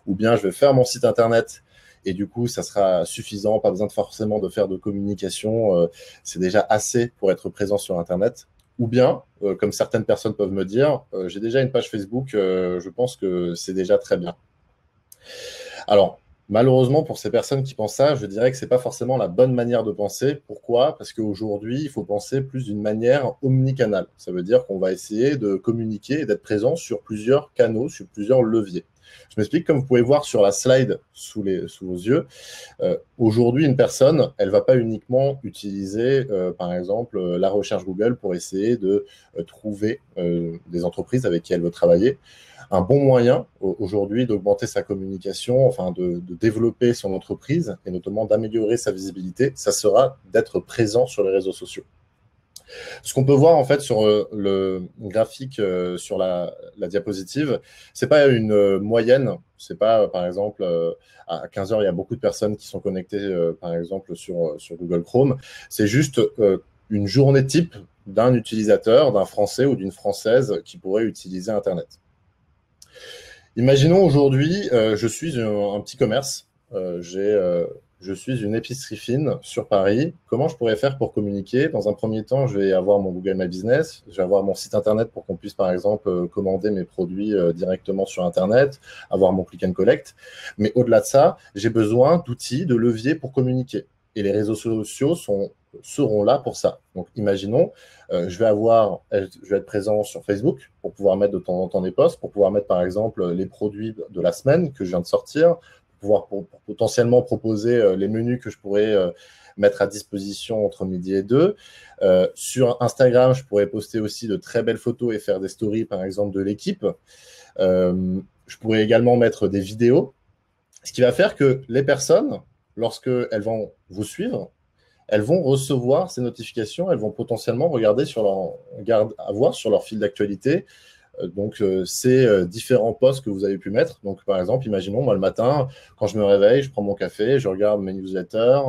S4: Ou bien, je vais faire mon site Internet et du coup, ça sera suffisant. Pas besoin forcément de faire de communication. C'est déjà assez pour être présent sur Internet. Ou bien, comme certaines personnes peuvent me dire, j'ai déjà une page Facebook, je pense que c'est déjà très bien. Alors, malheureusement, pour ces personnes qui pensent ça, je dirais que ce n'est pas forcément la bonne manière de penser. Pourquoi? Parce qu'aujourd'hui, il faut penser plus d'une manière omnicanale. Ça veut dire qu'on va essayer de communiquer et d'être présent sur plusieurs canaux, sur plusieurs leviers. Je m'explique, comme vous pouvez voir sur la slide sous vos yeux, aujourd'hui, une personne, elle ne va pas uniquement utiliser, par exemple, la recherche Google pour essayer de trouver des entreprises avec qui elle veut travailler. Un bon moyen aujourd'hui d'augmenter sa communication, enfin de développer son entreprise et notamment d'améliorer sa visibilité, ça sera d'être présent sur les réseaux sociaux. Ce qu'on peut voir en fait sur le graphique sur la diapositive, c'est pas une moyenne, c'est pas par exemple à 15h il y a beaucoup de personnes qui sont connectées par exemple sur Google Chrome, c'est juste une journée type d'un utilisateur, d'un Français ou d'une Française qui pourrait utiliser Internet. Imaginons aujourd'hui, je suis un petit commerce, je suis une épicerie fine sur Paris. Comment je pourrais faire pour communiquer? Dans un premier temps, je vais avoir mon Google My Business, je vais avoir mon site Internet pour qu'on puisse, par exemple, commander mes produits directement sur Internet, avoir mon click and collect. Mais au-delà de ça, j'ai besoin d'outils, de leviers pour communiquer. Et les réseaux sociaux seront là pour ça. Donc, imaginons, je vais être présent sur Facebook pour pouvoir mettre de temps en temps des posts, pour pouvoir mettre, par exemple, les produits de la semaine que je viens de sortir, pour potentiellement proposer les menus que je pourrais mettre à disposition entre midi et 2. Sur Instagram, je pourrais poster aussi de très belles photos et faire des stories, par exemple, de l'équipe. Je pourrais également mettre des vidéos, ce qui va faire que les personnes, lorsqu'elles vont vous suivre, elles vont recevoir ces notifications, elles vont potentiellement avoir sur leur fil d'actualité ces différents posts que vous avez pu mettre. Donc, par exemple, imaginons, moi, le matin, quand je me réveille, je prends mon café, je regarde mes newsletters,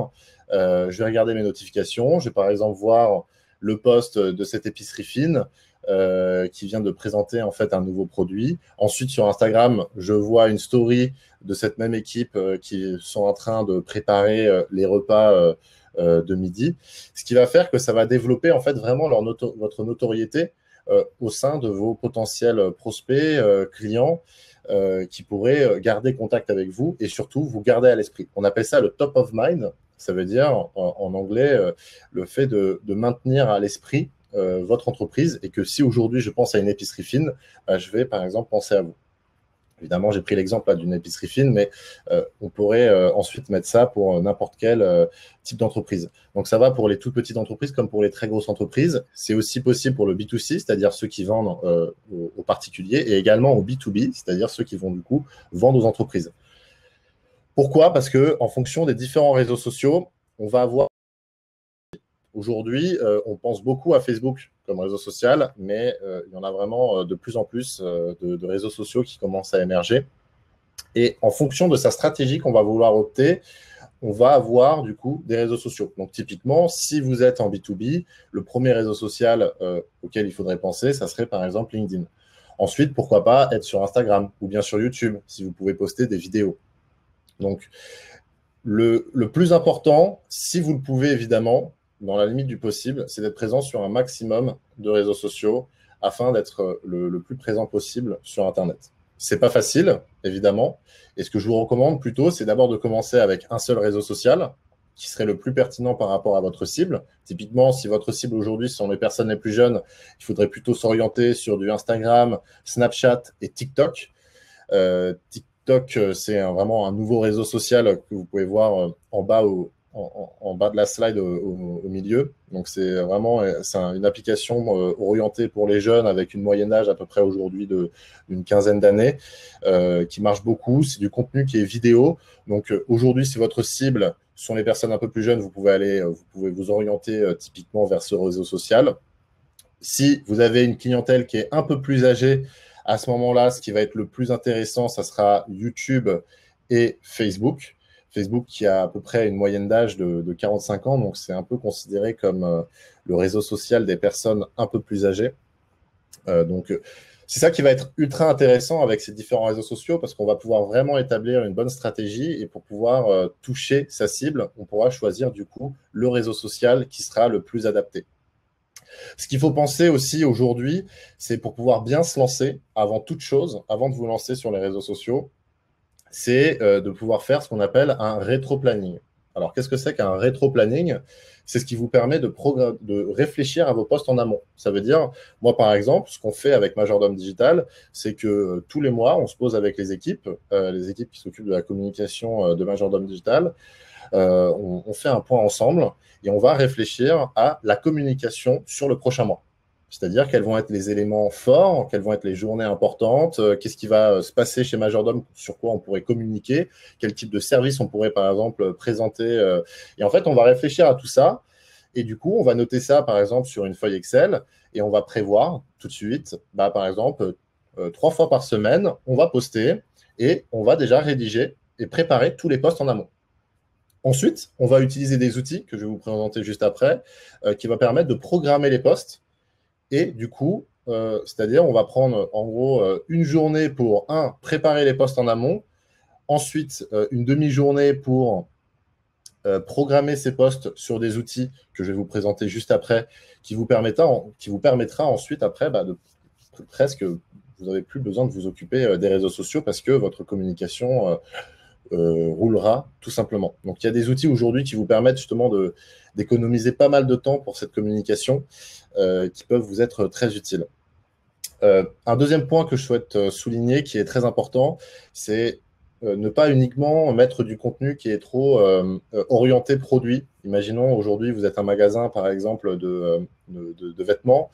S4: je vais regarder mes notifications. Je vais, par exemple, voir le post de cette épicerie fine qui vient de présenter, en fait, un nouveau produit. Ensuite, sur Instagram, je vois une story de cette même équipe qui sont en train de préparer les repas de midi. Ce qui va faire que ça va développer, en fait, vraiment votre notoriété au sein de vos potentiels prospects, clients qui pourraient garder contact avec vous et surtout vous garder à l'esprit. On appelle ça le top of mind. Ça veut dire en anglais le fait de maintenir à l'esprit votre entreprise et que si aujourd'hui je pense à une épicerie fine, je vais par exemple penser à vous. Évidemment, j'ai pris l'exemple d'une épicerie fine, mais on pourrait ensuite mettre ça pour n'importe quel type d'entreprise. Donc, ça va pour les toutes petites entreprises comme pour les très grosses entreprises. C'est aussi possible pour le B2C, c'est-à-dire ceux qui vendent aux particuliers, et également au B2B, c'est-à-dire ceux qui vont du coup vendre aux entreprises. Pourquoi? Parce qu'en fonction des différents réseaux sociaux, on va avoir... Aujourd'hui, on pense beaucoup à Facebook comme réseau social, mais il y en a vraiment de plus en plus de réseaux sociaux qui commencent à émerger. Et en fonction de sa stratégie qu'on va vouloir opter, on va avoir du coup des réseaux sociaux. Donc typiquement, si vous êtes en B2B, le premier réseau social auquel il faudrait penser, ça serait par exemple LinkedIn. Ensuite, pourquoi pas être sur Instagram ou bien sur YouTube, si vous pouvez poster des vidéos. Donc, le plus important, si vous le pouvez évidemment, dans la limite du possible, c'est d'être présent sur un maximum de réseaux sociaux afin d'être le plus présent possible sur Internet. C'est pas facile, évidemment. Et ce que je vous recommande plutôt, c'est d'abord de commencer avec un seul réseau social qui serait le plus pertinent par rapport à votre cible. Typiquement, si votre cible aujourd'hui sont les personnes les plus jeunes, il faudrait plutôt s'orienter sur du Instagram, Snapchat et TikTok. TikTok, c'est vraiment un nouveau réseau social que vous pouvez voir en bas de la slide au milieu. Donc, c'est vraiment une application orientée pour les jeunes avec une moyenne d'âge à peu près aujourd'hui d'une quinzaine d'années qui marche beaucoup. C'est du contenu qui est vidéo. Donc, aujourd'hui, si votre cible sont les personnes un peu plus jeunes, vous pouvez vous orienter typiquement vers ce réseau social. Si vous avez une clientèle qui est un peu plus âgée, à ce moment-là, ce qui va être le plus intéressant, ça sera YouTube et Facebook. Facebook qui a à peu près une moyenne d'âge de 45 ans, donc c'est un peu considéré comme le réseau social des personnes un peu plus âgées. Donc, c'est ça qui va être ultra intéressant avec ces différents réseaux sociaux parce qu'on va pouvoir vraiment établir une bonne stratégie et pour pouvoir toucher sa cible, on pourra choisir du coup le réseau social qui sera le plus adapté. Ce qu'il faut penser aussi aujourd'hui, c'est pour pouvoir bien se lancer, avant toute chose, avant de vous lancer sur les réseaux sociaux, c'est de pouvoir faire ce qu'on appelle un rétro-planning. Alors, qu'est-ce que c'est qu'un rétro-planning? C'est ce qui vous permet de réfléchir à vos postes en amont. Ça veut dire, moi, par exemple, ce qu'on fait avec Majordome Digital, c'est que tous les mois, on se pose avec les équipes qui s'occupent de la communication de Majordome Digital. On fait un point ensemble et on va réfléchir à la communication sur le prochain mois. C'est-à-dire quels vont être les éléments forts, quelles vont être les journées importantes, qu'est-ce qui va se passer chez Majordome, sur quoi on pourrait communiquer, quel type de service on pourrait par exemple présenter. Et en fait, on va réfléchir à tout ça et du coup, on va noter ça par exemple sur une feuille Excel et on va prévoir tout de suite, par exemple, 3 fois par semaine, on va poster et on va déjà rédiger et préparer tous les posts en amont. Ensuite, on va utiliser des outils que je vais vous présenter juste après, qui va permettre de programmer les posts. Et du coup, c'est-à-dire, on va prendre en gros une journée pour, préparer les posts en amont, ensuite une demi-journée pour programmer ces posts sur des outils que je vais vous présenter juste après, qui vous permettra ensuite, après, presque, vous n'avez plus besoin de vous occuper des réseaux sociaux parce que votre communication roulera tout simplement. Donc, il y a des outils aujourd'hui qui vous permettent justement d'économiser pas mal de temps pour cette communication qui peuvent vous être très utiles. Un deuxième point que je souhaite souligner, qui est très important, c'est ne pas uniquement mettre du contenu qui est trop orienté produit. Imaginons aujourd'hui, vous êtes un magasin, par exemple, de vêtements.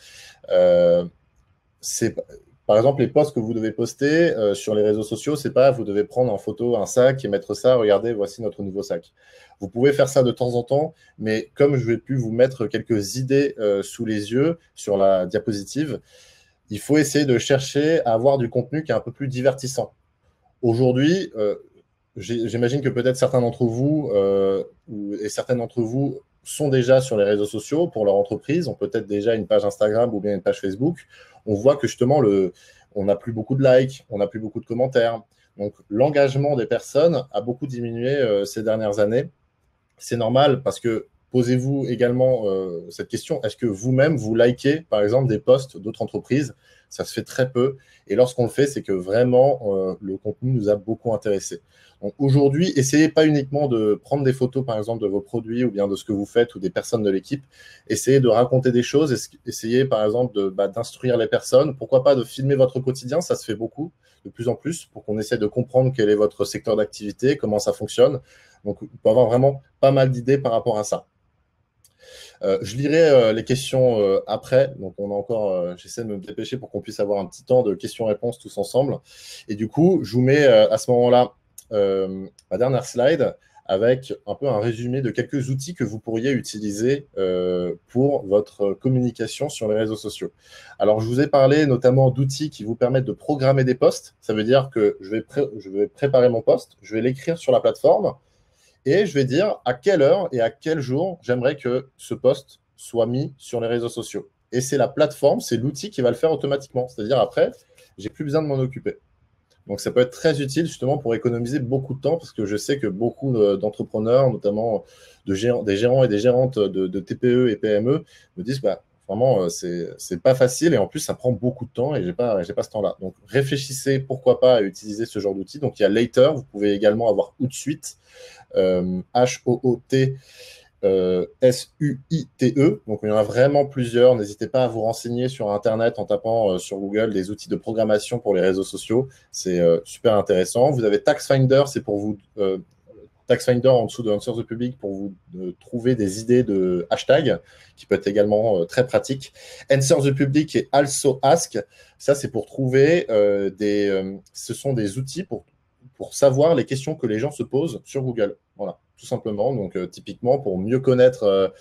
S4: Par exemple, les posts que vous devez poster sur les réseaux sociaux, c'est pas vous devez prendre en photo un sac et mettre ça, regardez, voici notre nouveau sac. Vous pouvez faire ça de temps en temps, mais comme je vais pu vous mettre quelques idées sous les yeux sur la diapositive, il faut essayer de chercher à avoir du contenu qui est un peu plus divertissant. Aujourd'hui, j'imagine que peut-être certains d'entre vous et certaines d'entre vous sont déjà sur les réseaux sociaux pour leur entreprise, ont peut-être déjà une page Instagram ou bien une page Facebook. On voit que justement, on n'a plus beaucoup de likes, on n'a plus beaucoup de commentaires. Donc, l'engagement des personnes a beaucoup diminué ces dernières années. C'est normal parce que posez-vous également cette question, est-ce que vous-même, vous likez, par exemple, des posts d'autres entreprises? Ça se fait très peu. Et lorsqu'on le fait, c'est que vraiment, le contenu nous a beaucoup intéressés. Donc aujourd'hui, essayez pas uniquement de prendre des photos, par exemple, de vos produits ou bien de ce que vous faites ou des personnes de l'équipe. Essayez de raconter des choses. Essayez, par exemple, d'instruire les personnes. Pourquoi pas de filmer votre quotidien? Ça se fait beaucoup, de plus en plus, pour qu'on essaie de comprendre quel est votre secteur d'activité, comment ça fonctionne. Donc, il peut y avoir vraiment pas mal d'idées par rapport à ça. Je lirai les questions après. Donc, on a encore, j'essaie de me dépêcher pour qu'on puisse avoir un petit temps de questions-réponses tous ensemble. Et du coup, je vous mets à ce moment-là ma dernière slide avec un peu un résumé de quelques outils que vous pourriez utiliser pour votre communication sur les réseaux sociaux. Alors, je vous ai parlé notamment d'outils qui vous permettent de programmer des posts. Ça veut dire que je vais préparer mon post, je vais l'écrire sur la plateforme et je vais dire à quelle heure et à quel jour j'aimerais que ce post soit mis sur les réseaux sociaux. Et c'est la plateforme, c'est l'outil qui va le faire automatiquement. C'est-à-dire après, j'ai plus besoin de m'en occuper. Donc, ça peut être très utile justement pour économiser beaucoup de temps parce que je sais que beaucoup d'entrepreneurs, notamment des gérants et des gérantes de TPE et PME, me disent vraiment, c'est pas facile et en plus, ça prend beaucoup de temps et j'ai pas ce temps-là. Donc, réfléchissez pourquoi pas à utiliser ce genre d'outil. Donc, il y a Later, vous pouvez également avoir Hootsuite, H-O-O-T. S-U-I-T-E. Donc, il y en a vraiment plusieurs. N'hésitez pas à vous renseigner sur Internet en tapant sur Google des outils de programmation pour les réseaux sociaux. C'est super intéressant. Vous avez TaxFinder, c'est pour vous... TaxFinder en dessous de Answer the Public pour vous trouver des idées de hashtags qui peut être également très pratique. Answer the Public et Also Ask, ça c'est pour trouver ce sont des outils pour savoir les questions que les gens se posent sur Google. Voilà, tout simplement. Donc, typiquement, pour mieux connaître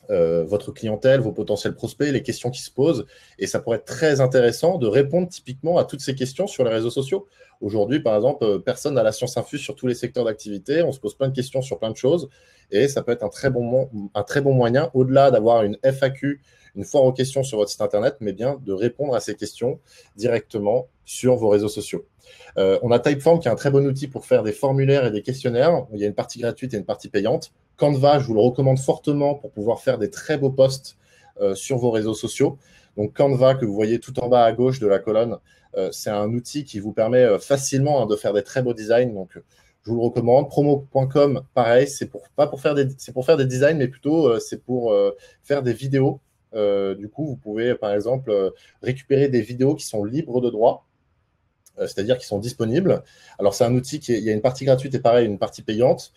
S4: votre clientèle, vos potentiels prospects, les questions qui se posent. Et ça pourrait être très intéressant de répondre typiquement à toutes ces questions sur les réseaux sociaux. Aujourd'hui, par exemple, personne n'a la science infuse sur tous les secteurs d'activité. On se pose plein de questions sur plein de choses. Et ça peut être un très bon moyen, au-delà d'avoir une FAQ, une foire aux questions sur votre site Internet, mais bien de répondre à ces questions directement sur vos réseaux sociaux. On a Typeform qui est un très bon outil pour faire des formulaires et des questionnaires. Il y a une partie gratuite et une partie payante. Canva, je vous le recommande fortement pour pouvoir faire des très beaux posts sur vos réseaux sociaux. Donc Canva, que vous voyez tout en bas à gauche de la colonne, c'est un outil qui vous permet facilement de faire des très beaux designs. Donc, je vous le recommande. Promo.com, pareil, c'est pour faire des designs, mais plutôt c'est pour faire des vidéos. Du coup, vous pouvez, par exemple, récupérer des vidéos qui sont libres de droit, c'est-à-dire qui sont disponibles. Alors, c'est un outil il y a une partie gratuite et pareil, une partie payante.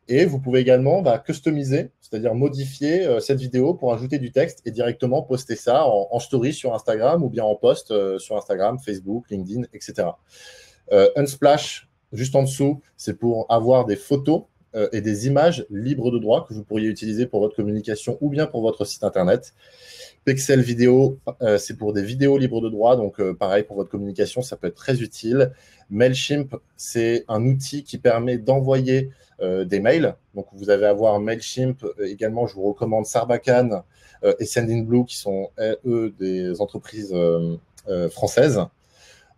S4: Et vous pouvez également customiser, c'est-à-dire modifier cette vidéo pour ajouter du texte et directement poster ça en story sur Instagram ou bien en post sur Instagram, Facebook, LinkedIn, etc. Unsplash, juste en dessous, c'est pour avoir des photos et des images libres de droit que vous pourriez utiliser pour votre communication ou bien pour votre site internet. Pexel Vidéo, c'est pour des vidéos libres de droit, donc pareil pour votre communication, ça peut être très utile. Mailchimp, c'est un outil qui permet d'envoyer des mails. Donc vous allez avoir Mailchimp, également je vous recommande Sarbacane et Sendinblue qui sont eux des entreprises françaises.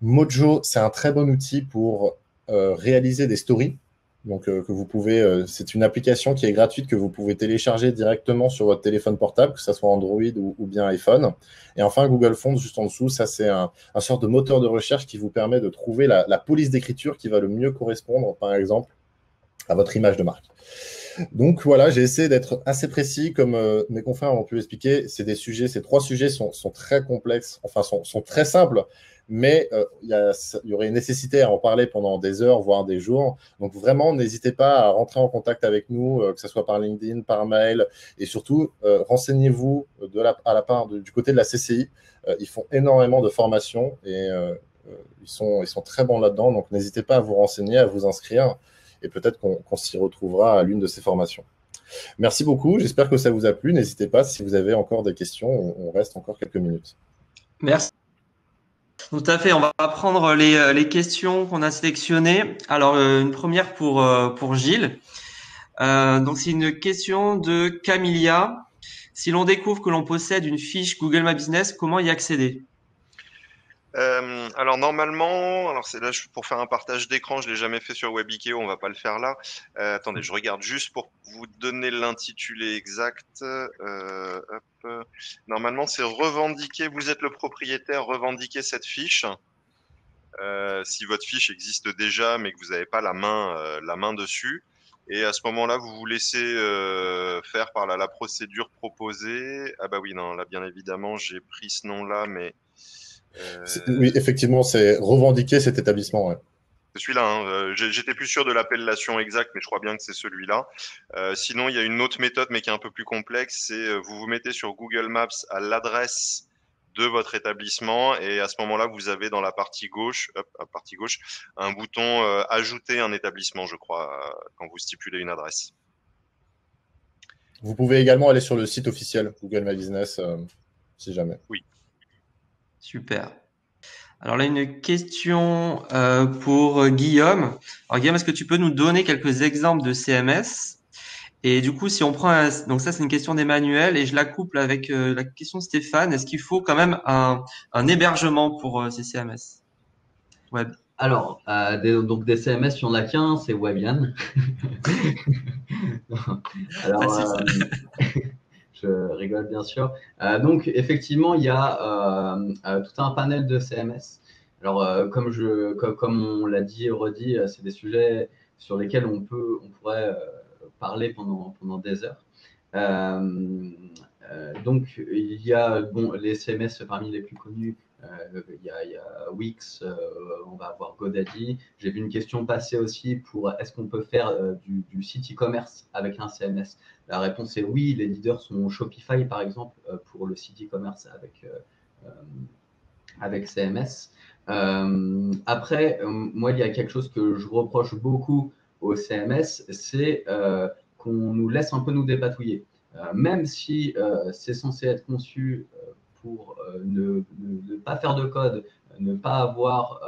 S4: Mojo, c'est un très bon outil pour réaliser des stories. Donc, que vous pouvez, c'est une application qui est gratuite que vous pouvez télécharger directement sur votre téléphone portable, que ce soit Android ou bien iPhone. Et enfin, Google Fonts, juste en dessous, ça c'est un sorte de moteur de recherche qui vous permet de trouver la police d'écriture qui va le mieux correspondre, par exemple, à votre image de marque. Donc voilà, j'ai essayé d'être assez précis, comme mes confrères ont pu l'expliquer. Ces 3 sujets sont très complexes, enfin sont très simples, mais il y aurait une nécessité à en parler pendant des heures, voire des jours. Donc vraiment, n'hésitez pas à rentrer en contact avec nous, que ce soit par LinkedIn, par mail, et surtout, renseignez-vous du côté de la CCI. Ils font énormément de formations et ils sont très bons là-dedans. Donc n'hésitez pas à vous renseigner, à vous inscrire. Et peut-être qu'on s'y retrouvera à l'une de ces formations. Merci beaucoup, j'espère que ça vous a plu. N'hésitez pas, si vous avez encore des questions, on reste encore quelques minutes.
S1: Merci. Tout à fait, on va prendre les questions qu'on a sélectionnées. Alors, une première pour Gilles. Donc, c'est une question de Camilia. Si l'on découvre que l'on possède une fiche Google My Business, comment y accéder?
S2: Alors normalement, alors c'est là pour faire un partage d'écran, je l'ai jamais fait sur Webikeo, on va pas le faire là. Attendez, je regarde juste pour vous donner l'intitulé exact. Hop. Normalement, c'est revendiquer. Vous êtes le propriétaire, revendiquer cette fiche. Si votre fiche existe déjà, mais que vous n'avez pas la main dessus. Et à ce moment-là, vous vous laissez faire par la procédure proposée. Ah bah oui, non, là bien évidemment, j'ai pris ce nom-là, mais
S4: Oui, effectivement, c'est revendiquer cet établissement. Ouais.
S2: c'est celui-là. Hein. J'étais plus sûr de l'appellation exacte, mais je crois bien que c'est celui-là. Sinon, il y a une autre méthode, mais qui est un peu plus complexe. C'est vous vous mettez sur Google Maps à l'adresse de votre établissement et à ce moment-là, vous avez dans la partie gauche, un bouton ajouter un établissement, je crois, quand vous stipulez une adresse.
S4: Vous pouvez également aller sur le site officiel Google My Business, si jamais.
S2: Oui.
S1: Super. Alors là, une question pour Guillaume. Alors Guillaume, est-ce que tu peux nous donner quelques exemples de CMS? Et du coup, si on prend donc ça, c'est une question d'Emmanuel et je la couple avec la question de Stéphane. Est-ce qu'il faut quand même un hébergement pour ces CMS web?
S3: Alors, donc des CMS, il n'y en a qu'un, c'est Webian. Alors, je rigole bien sûr. Donc, effectivement, il y a tout un panel de CMS. Alors, comme on l'a dit et redit, c'est des sujets sur lesquels on pourrait parler pendant des heures. Donc, il y a les CMS parmi les plus connus. Il y a Wix, on va avoir GoDaddy. J'ai vu une question passer aussi pour est-ce qu'on peut faire du site e-commerce avec un CMS? La réponse est oui. Les leaders sont Shopify, par exemple, pour le site e-commerce avec CMS. Après, moi, il y a quelque chose que je reproche beaucoup au CMS, c'est qu'on nous laisse un peu nous dépatouiller. Même si c'est censé être conçu pour ne pas faire de code, ne pas avoir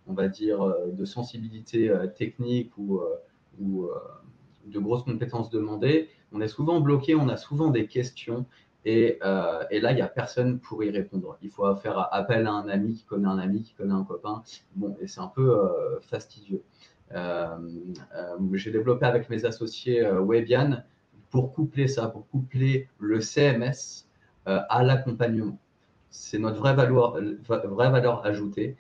S3: on va dire, de sensibilité technique ou de grosses compétences demandées, on est souvent bloqué, on a souvent des questions et là, il n'y a personne pour y répondre. Il faut faire appel à un ami qui connaît un ami, qui connaît un copain. Bon, et c'est un peu fastidieux. J'ai développé avec mes associés Webian pour coupler ça, pour coupler le CMS à l'accompagnement. C'est notre vraie valeur ajoutée.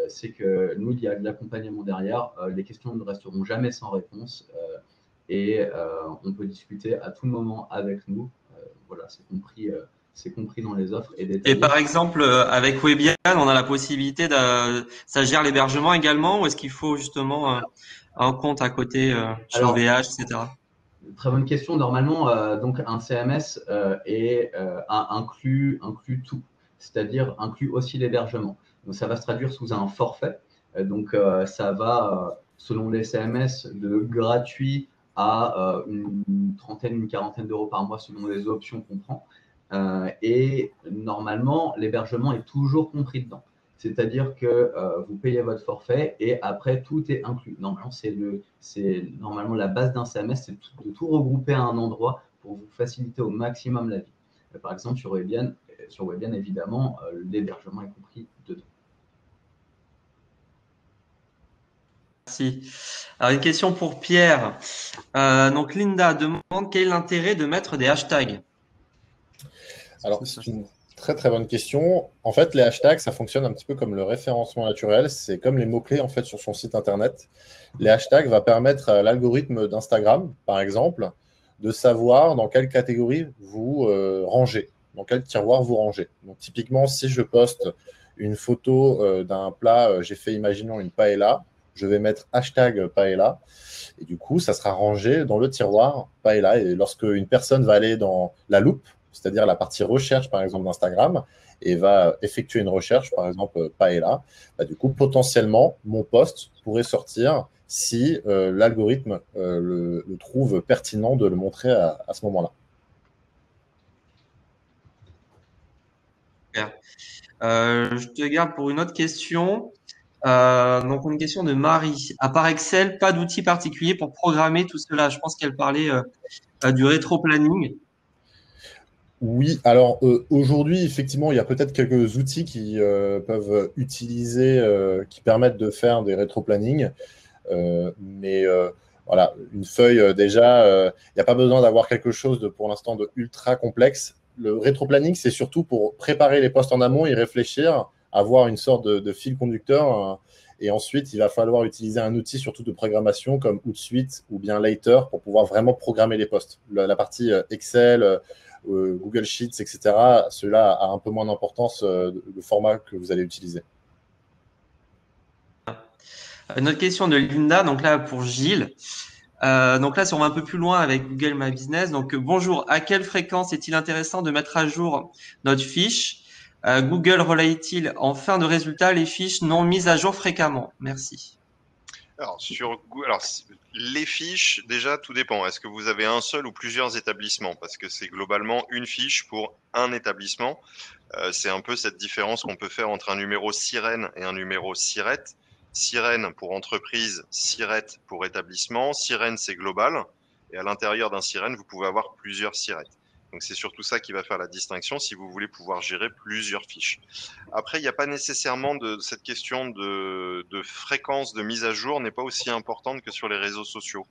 S3: C'est que nous, il y a de l'accompagnement derrière. Les questions ne resteront jamais sans réponse et on peut discuter à tout moment avec nous. Voilà, c'est compris dans les offres et détaillé.
S1: Et par exemple, avec Webian, on a la possibilité ça gère l'hébergement également, ou est-ce qu'il faut justement un compte à côté chez OVH, etc.
S3: Très bonne question. Normalement, donc un CMS inclut tout, c'est-à-dire inclut aussi l'hébergement. Donc ça va se traduire sous un forfait. Donc ça va selon les CMS, de gratuit à une trentaine, une quarantaine d'euros par mois selon les options qu'on prend. Et normalement, l'hébergement est toujours compris dedans. C'est-à-dire que vous payez votre forfait et après, tout est inclus. Normalement, normalement la base d'un CMS, c'est de tout regrouper à un endroit pour vous faciliter au maximum la vie. Par exemple, sur Webian, évidemment, l'hébergement est compris dedans.
S1: Merci. Alors, une question pour Pierre. Donc, Linda demande quel est l'intérêt de mettre des hashtags?
S4: Alors, c'est une très très bonne question. En fait, les hashtags, ça fonctionne un petit peu comme le référencement naturel. C'est comme les mots-clés en fait sur son site internet. Les hashtags vont permettre à l'algorithme d'Instagram, par exemple, de savoir dans quelle catégorie vous rangez, dans quel tiroir vous rangez. Donc, typiquement, si je poste une photo d'un plat, j'ai fait, imaginons, une paella, je vais mettre hashtag paella. Et du coup, ça sera rangé dans le tiroir paella. Et lorsque une personne va aller dans la loupe, c'est-à-dire la partie recherche, par exemple, d'Instagram, et va effectuer une recherche, par exemple, paella, bah, du coup, potentiellement, mon post pourrait sortir si l'algorithme le trouve pertinent de le montrer à ce moment-là.
S1: Je te garde pour une autre question. Donc, une question de Marie. À part Excel, pas d'outil particulier pour programmer tout cela. Je pense qu'elle parlait du rétro-planning.
S4: Oui, alors aujourd'hui, effectivement, il y a peut-être quelques outils qui peuvent utiliser, qui permettent de faire des rétro-plannings. Mais voilà, une feuille, déjà, il n'y a pas besoin d'avoir quelque chose pour l'instant de ultra complexe. Le rétro-planning, c'est surtout pour préparer les postes en amont, y réfléchir, avoir une sorte de fil conducteur. Et ensuite, il va falloir utiliser un outil surtout de programmation comme Hootsuite ou bien Later pour pouvoir vraiment programmer les postes. La partie Excel, Google Sheets, etc., cela a un peu moins d'importance, le format que vous allez utiliser.
S1: Une autre question de Linda, donc là pour Gilles. Donc là, si on va un peu plus loin avec Google My Business. Donc bonjour, à quelle fréquence est-il intéressant de mettre à jour notre fiche? Google relaye-t-il en fin de résultat les fiches non mises à jour fréquemment? Merci.
S2: Alors, les fiches, déjà, tout dépend. Est-ce que vous avez un seul ou plusieurs établissements? Parce que c'est globalement une fiche pour un établissement. C'est un peu cette différence qu'on peut faire entre un numéro sirène et un numéro SIRET. Sirène pour entreprise, SIRET pour établissement. Sirène, c'est global. Et à l'intérieur d'un sirène, vous pouvez avoir plusieurs SIRET. Donc, c'est surtout ça qui va faire la distinction si vous voulez pouvoir gérer plusieurs fiches. Après, il n'y a pas nécessairement cette question de fréquence de mise à jour n'est pas aussi importante que sur les réseaux sociaux.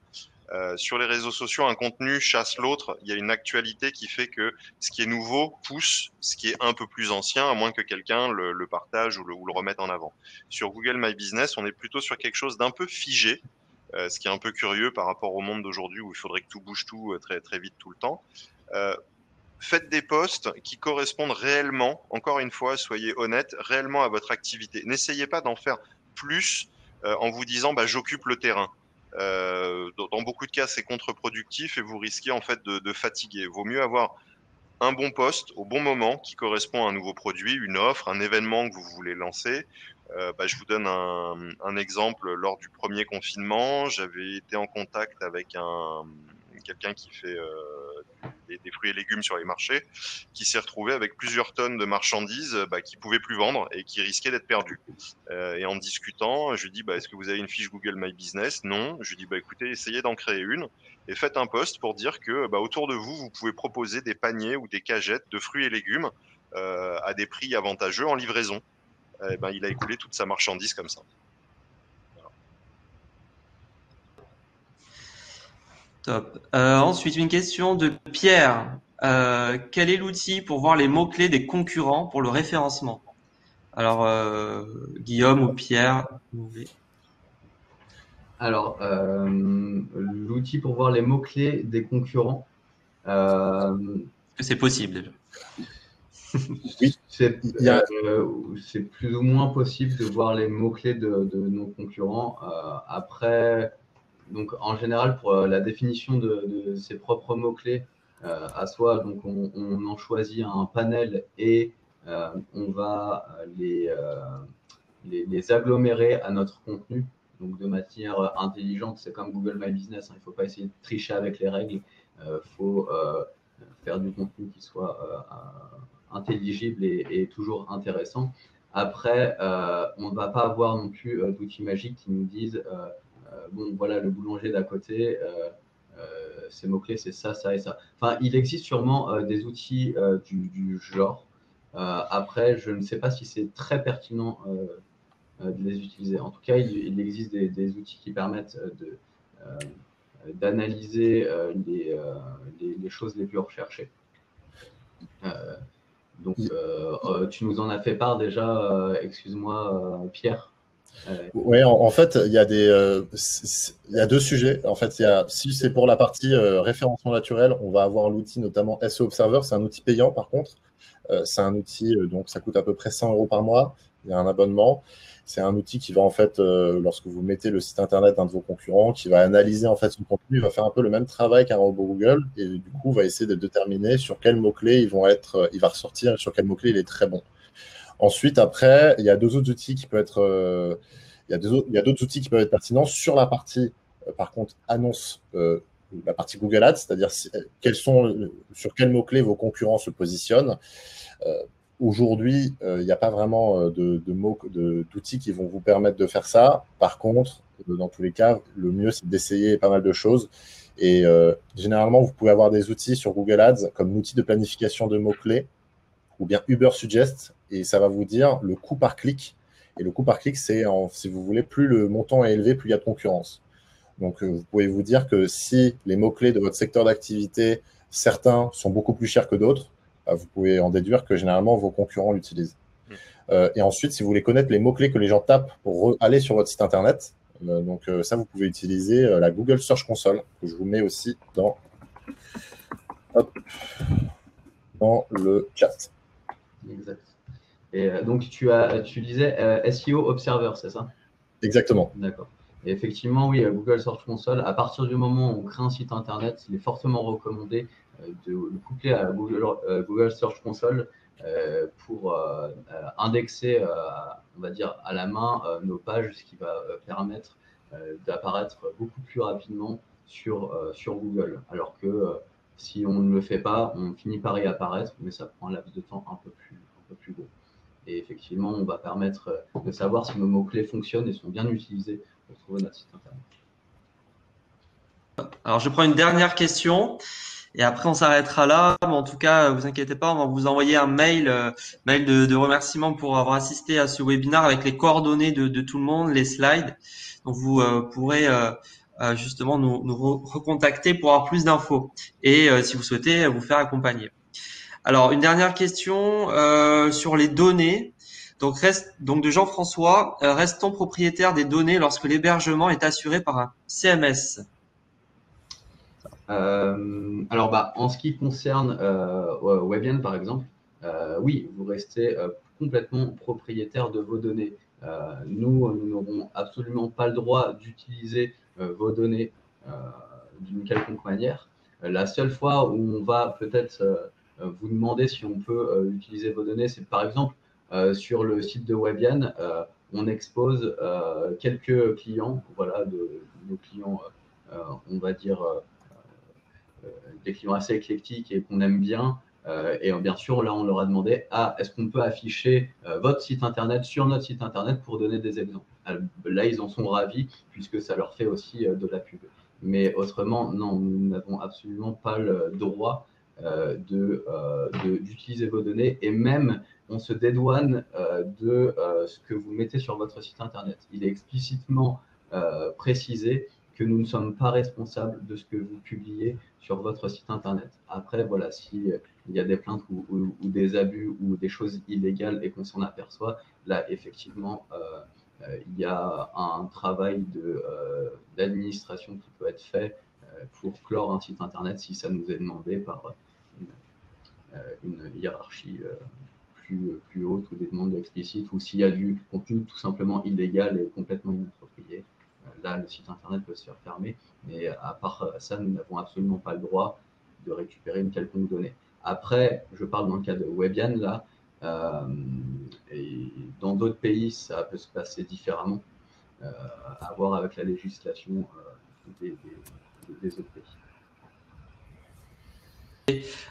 S2: Sur les réseaux sociaux, un contenu chasse l'autre. Il y a une actualité qui fait que ce qui est nouveau pousse ce qui est un peu plus ancien, à moins que quelqu'un le partage ou le remette en avant. Sur Google My Business, on est plutôt sur quelque chose d'un peu figé, ce qui est un peu curieux par rapport au monde d'aujourd'hui où il faudrait que tout bouge tout très, très vite tout le temps. Faites des posts qui correspondent réellement, encore une fois, soyez honnête, réellement à votre activité. N'essayez pas d'en faire plus en vous disant j'occupe le terrain. Dans beaucoup de cas, c'est contre-productif et vous risquez en fait de fatiguer. Vaut mieux avoir un bon post au bon moment qui correspond à un nouveau produit, une offre, un événement que vous voulez lancer. Je vous donne un exemple. Lors du premier confinement, j'avais été en contact avec quelqu'un qui fait des fruits et légumes sur les marchés, qui s'est retrouvé avec plusieurs tonnes de marchandises qui pouvait plus vendre et qui risquait d'être perdu. Et en discutant, je lui dis est-ce que vous avez une fiche Google My Business? Non. Je lui dis écoutez, essayez d'en créer une et faites un post pour dire que autour de vous, vous pouvez proposer des paniers ou des cagettes de fruits et légumes à des prix avantageux en livraison. Il a écoulé toute sa marchandise comme ça.
S1: Top. Ensuite, une question de Pierre. Quel est l'outil pour voir les mots-clés des concurrents pour le référencement? Alors, Guillaume ou Pierre, vous voulez.
S3: Alors, l'outil pour voir les mots-clés des concurrents.
S1: Est-ce que c'est possible déjà?
S3: Oui, c'est plus ou moins possible de voir les mots-clés de nos concurrents. Après, donc en général, pour la définition de ses propres mots-clés à soi, donc on en choisit un panel et on va les agglomérer à notre contenu. donc de manière intelligente. C'est comme Google My Business, hein, il ne faut pas essayer de tricher avec les règles, il faut faire du contenu qui soit intelligible et toujours intéressant. Après, on ne va pas avoir non plus d'outils magiques qui nous disent bon, voilà, le boulanger d'à côté, ces mots-clés, c'est ça, ça et ça. Enfin, il existe sûrement des outils du genre. Après, je ne sais pas si c'est très pertinent de les utiliser. En tout cas, il existe des outils qui permettent d'analyser les choses les plus recherchées. Donc, tu nous en as fait part déjà, excuse-moi, Pierre.
S4: Oui, en fait, il y a il y a deux sujets. En fait, si c'est pour la partie référencement naturel, on va avoir l'outil notamment SEO Observer. C'est un outil payant, par contre. C'est un outil, donc ça coûte à peu près 100 € par mois. Il y a un abonnement. C'est un outil qui va, en fait, lorsque vous mettez le site internet d'un de vos concurrents, qui va analyser en fait son contenu, il va faire un peu le même travail qu'un robot Google, et du coup, va essayer de déterminer sur quels mots-clés il va ressortir, sur quels mots-clés il est très bon. Ensuite, après, il y a deux autres outils qui peuvent être, il y a d'autres outils qui peuvent être pertinents sur la partie, par contre, annonce, la partie Google Ads, c'est-à-dire sur quels mots-clés vos concurrents se positionnent. Aujourd'hui, il n'y a pas vraiment d'outils qui vont vous permettre de faire ça. Par contre, dans tous les cas, le mieux, c'est d'essayer pas mal de choses. Et généralement, vous pouvez avoir des outils sur Google Ads comme l'outil de planification de mots-clés ou bien Uber Suggest, et ça va vous dire le coût par clic. Et le coût par clic, c'est, si vous voulez, plus le montant est élevé, plus il y a de concurrence. Donc, vous pouvez vous dire que si les mots-clés de votre secteur d'activité, certains sont beaucoup plus chers que d'autres, vous pouvez en déduire que généralement, vos concurrents l'utilisent. Et ensuite, si vous voulez connaître les mots-clés que les gens tapent pour aller sur votre site internet, donc ça, vous pouvez utiliser la Google Search Console, que je vous mets aussi dans le chat.
S3: Exact. Et donc, tu disais SEO Observer, c'est ça?
S4: Exactement.
S3: D'accord. Et effectivement, oui, Google Search Console, à partir du moment où on crée un site internet, il est fortement recommandé de le coupler à Google Search Console pour indexer, on va dire, à la main nos pages, ce qui va permettre d'apparaître beaucoup plus rapidement sur Google. Alors que si on ne le fait pas, on finit par y apparaître, mais ça prend un laps de temps un peu plus gros. Et effectivement, on va permettre de savoir si nos mots-clés fonctionnent et sont bien utilisés pour trouver notre site internet.
S1: Alors, je prends une dernière question et après on s'arrêtera là. Mais en tout cas, vous inquiétez pas, on va vous envoyer un mail de remerciement pour avoir assisté à ce webinaire avec les coordonnées de tout le monde, les slides. Donc, vous pourrez justement nous recontacter pour avoir plus d'infos et si vous souhaitez vous faire accompagner. Alors, une dernière question sur les données. Donc de Jean-François, reste-t-on propriétaire des données lorsque l'hébergement est assuré par un CMS?
S3: Alors, en ce qui concerne Webian, par exemple, oui, vous restez complètement propriétaire de vos données. Nous n'aurons absolument pas le droit d'utiliser vos données d'une quelconque manière. La seule fois où on va peut-être vous demander si on peut utiliser vos données, c'est par exemple sur le site de Webian, on expose quelques clients, voilà, de nos clients, on va dire, des clients assez éclectiques et qu'on aime bien. Et bien sûr, là, on leur a demandé est-ce qu'on peut afficher votre site internet sur notre site internet pour donner des exemples. Là, ils en sont ravis puisque ça leur fait aussi de la pub. Mais autrement, non, nous n'avons absolument pas le droit d'utiliser vos données et même on se dédouane de ce que vous mettez sur votre site internet. Il est explicitement précisé que nous ne sommes pas responsables de ce que vous publiez sur votre site internet. Après, voilà, s'il y a des plaintes ou des abus ou des choses illégales et qu'on s'en aperçoit, là, effectivement, il y a un travail d'administration qui peut être fait pour clore un site internet si ça nous est demandé par une hiérarchie plus haute ou des demandes explicites ou s'il y a du contenu tout simplement illégal et complètement inapproprié. Là, le site internet peut se faire fermer, mais à part ça, nous n'avons absolument pas le droit de récupérer une quelconque donnée. Après, je parle dans le cas de Webian, là, et dans d'autres pays, ça peut se passer différemment. à voir avec la législation des autres pays.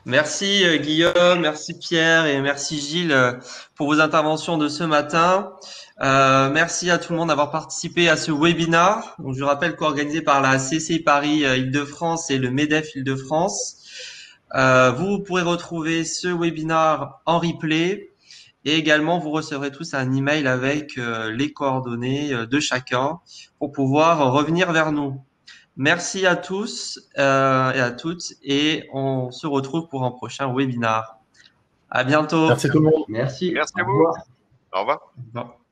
S1: Merci Guillaume, merci Pierre et merci Gilles pour vos interventions de ce matin. Merci à tout le monde d'avoir participé à ce webinaire. Donc, je rappelle qu'organisé par la CCI Paris Île-de-France et le MEDEF Île-de-France. Vous pourrez retrouver ce webinaire en replay et également vous recevrez tous un email avec les coordonnées de chacun pour pouvoir revenir vers nous. Merci à tous et à toutes et on se retrouve pour un prochain webinaire. À bientôt.
S4: Merci tout le monde.
S3: Merci.
S2: Merci à
S3: Au
S2: vous.
S3: revoir.
S2: Au revoir.
S1: Au revoir.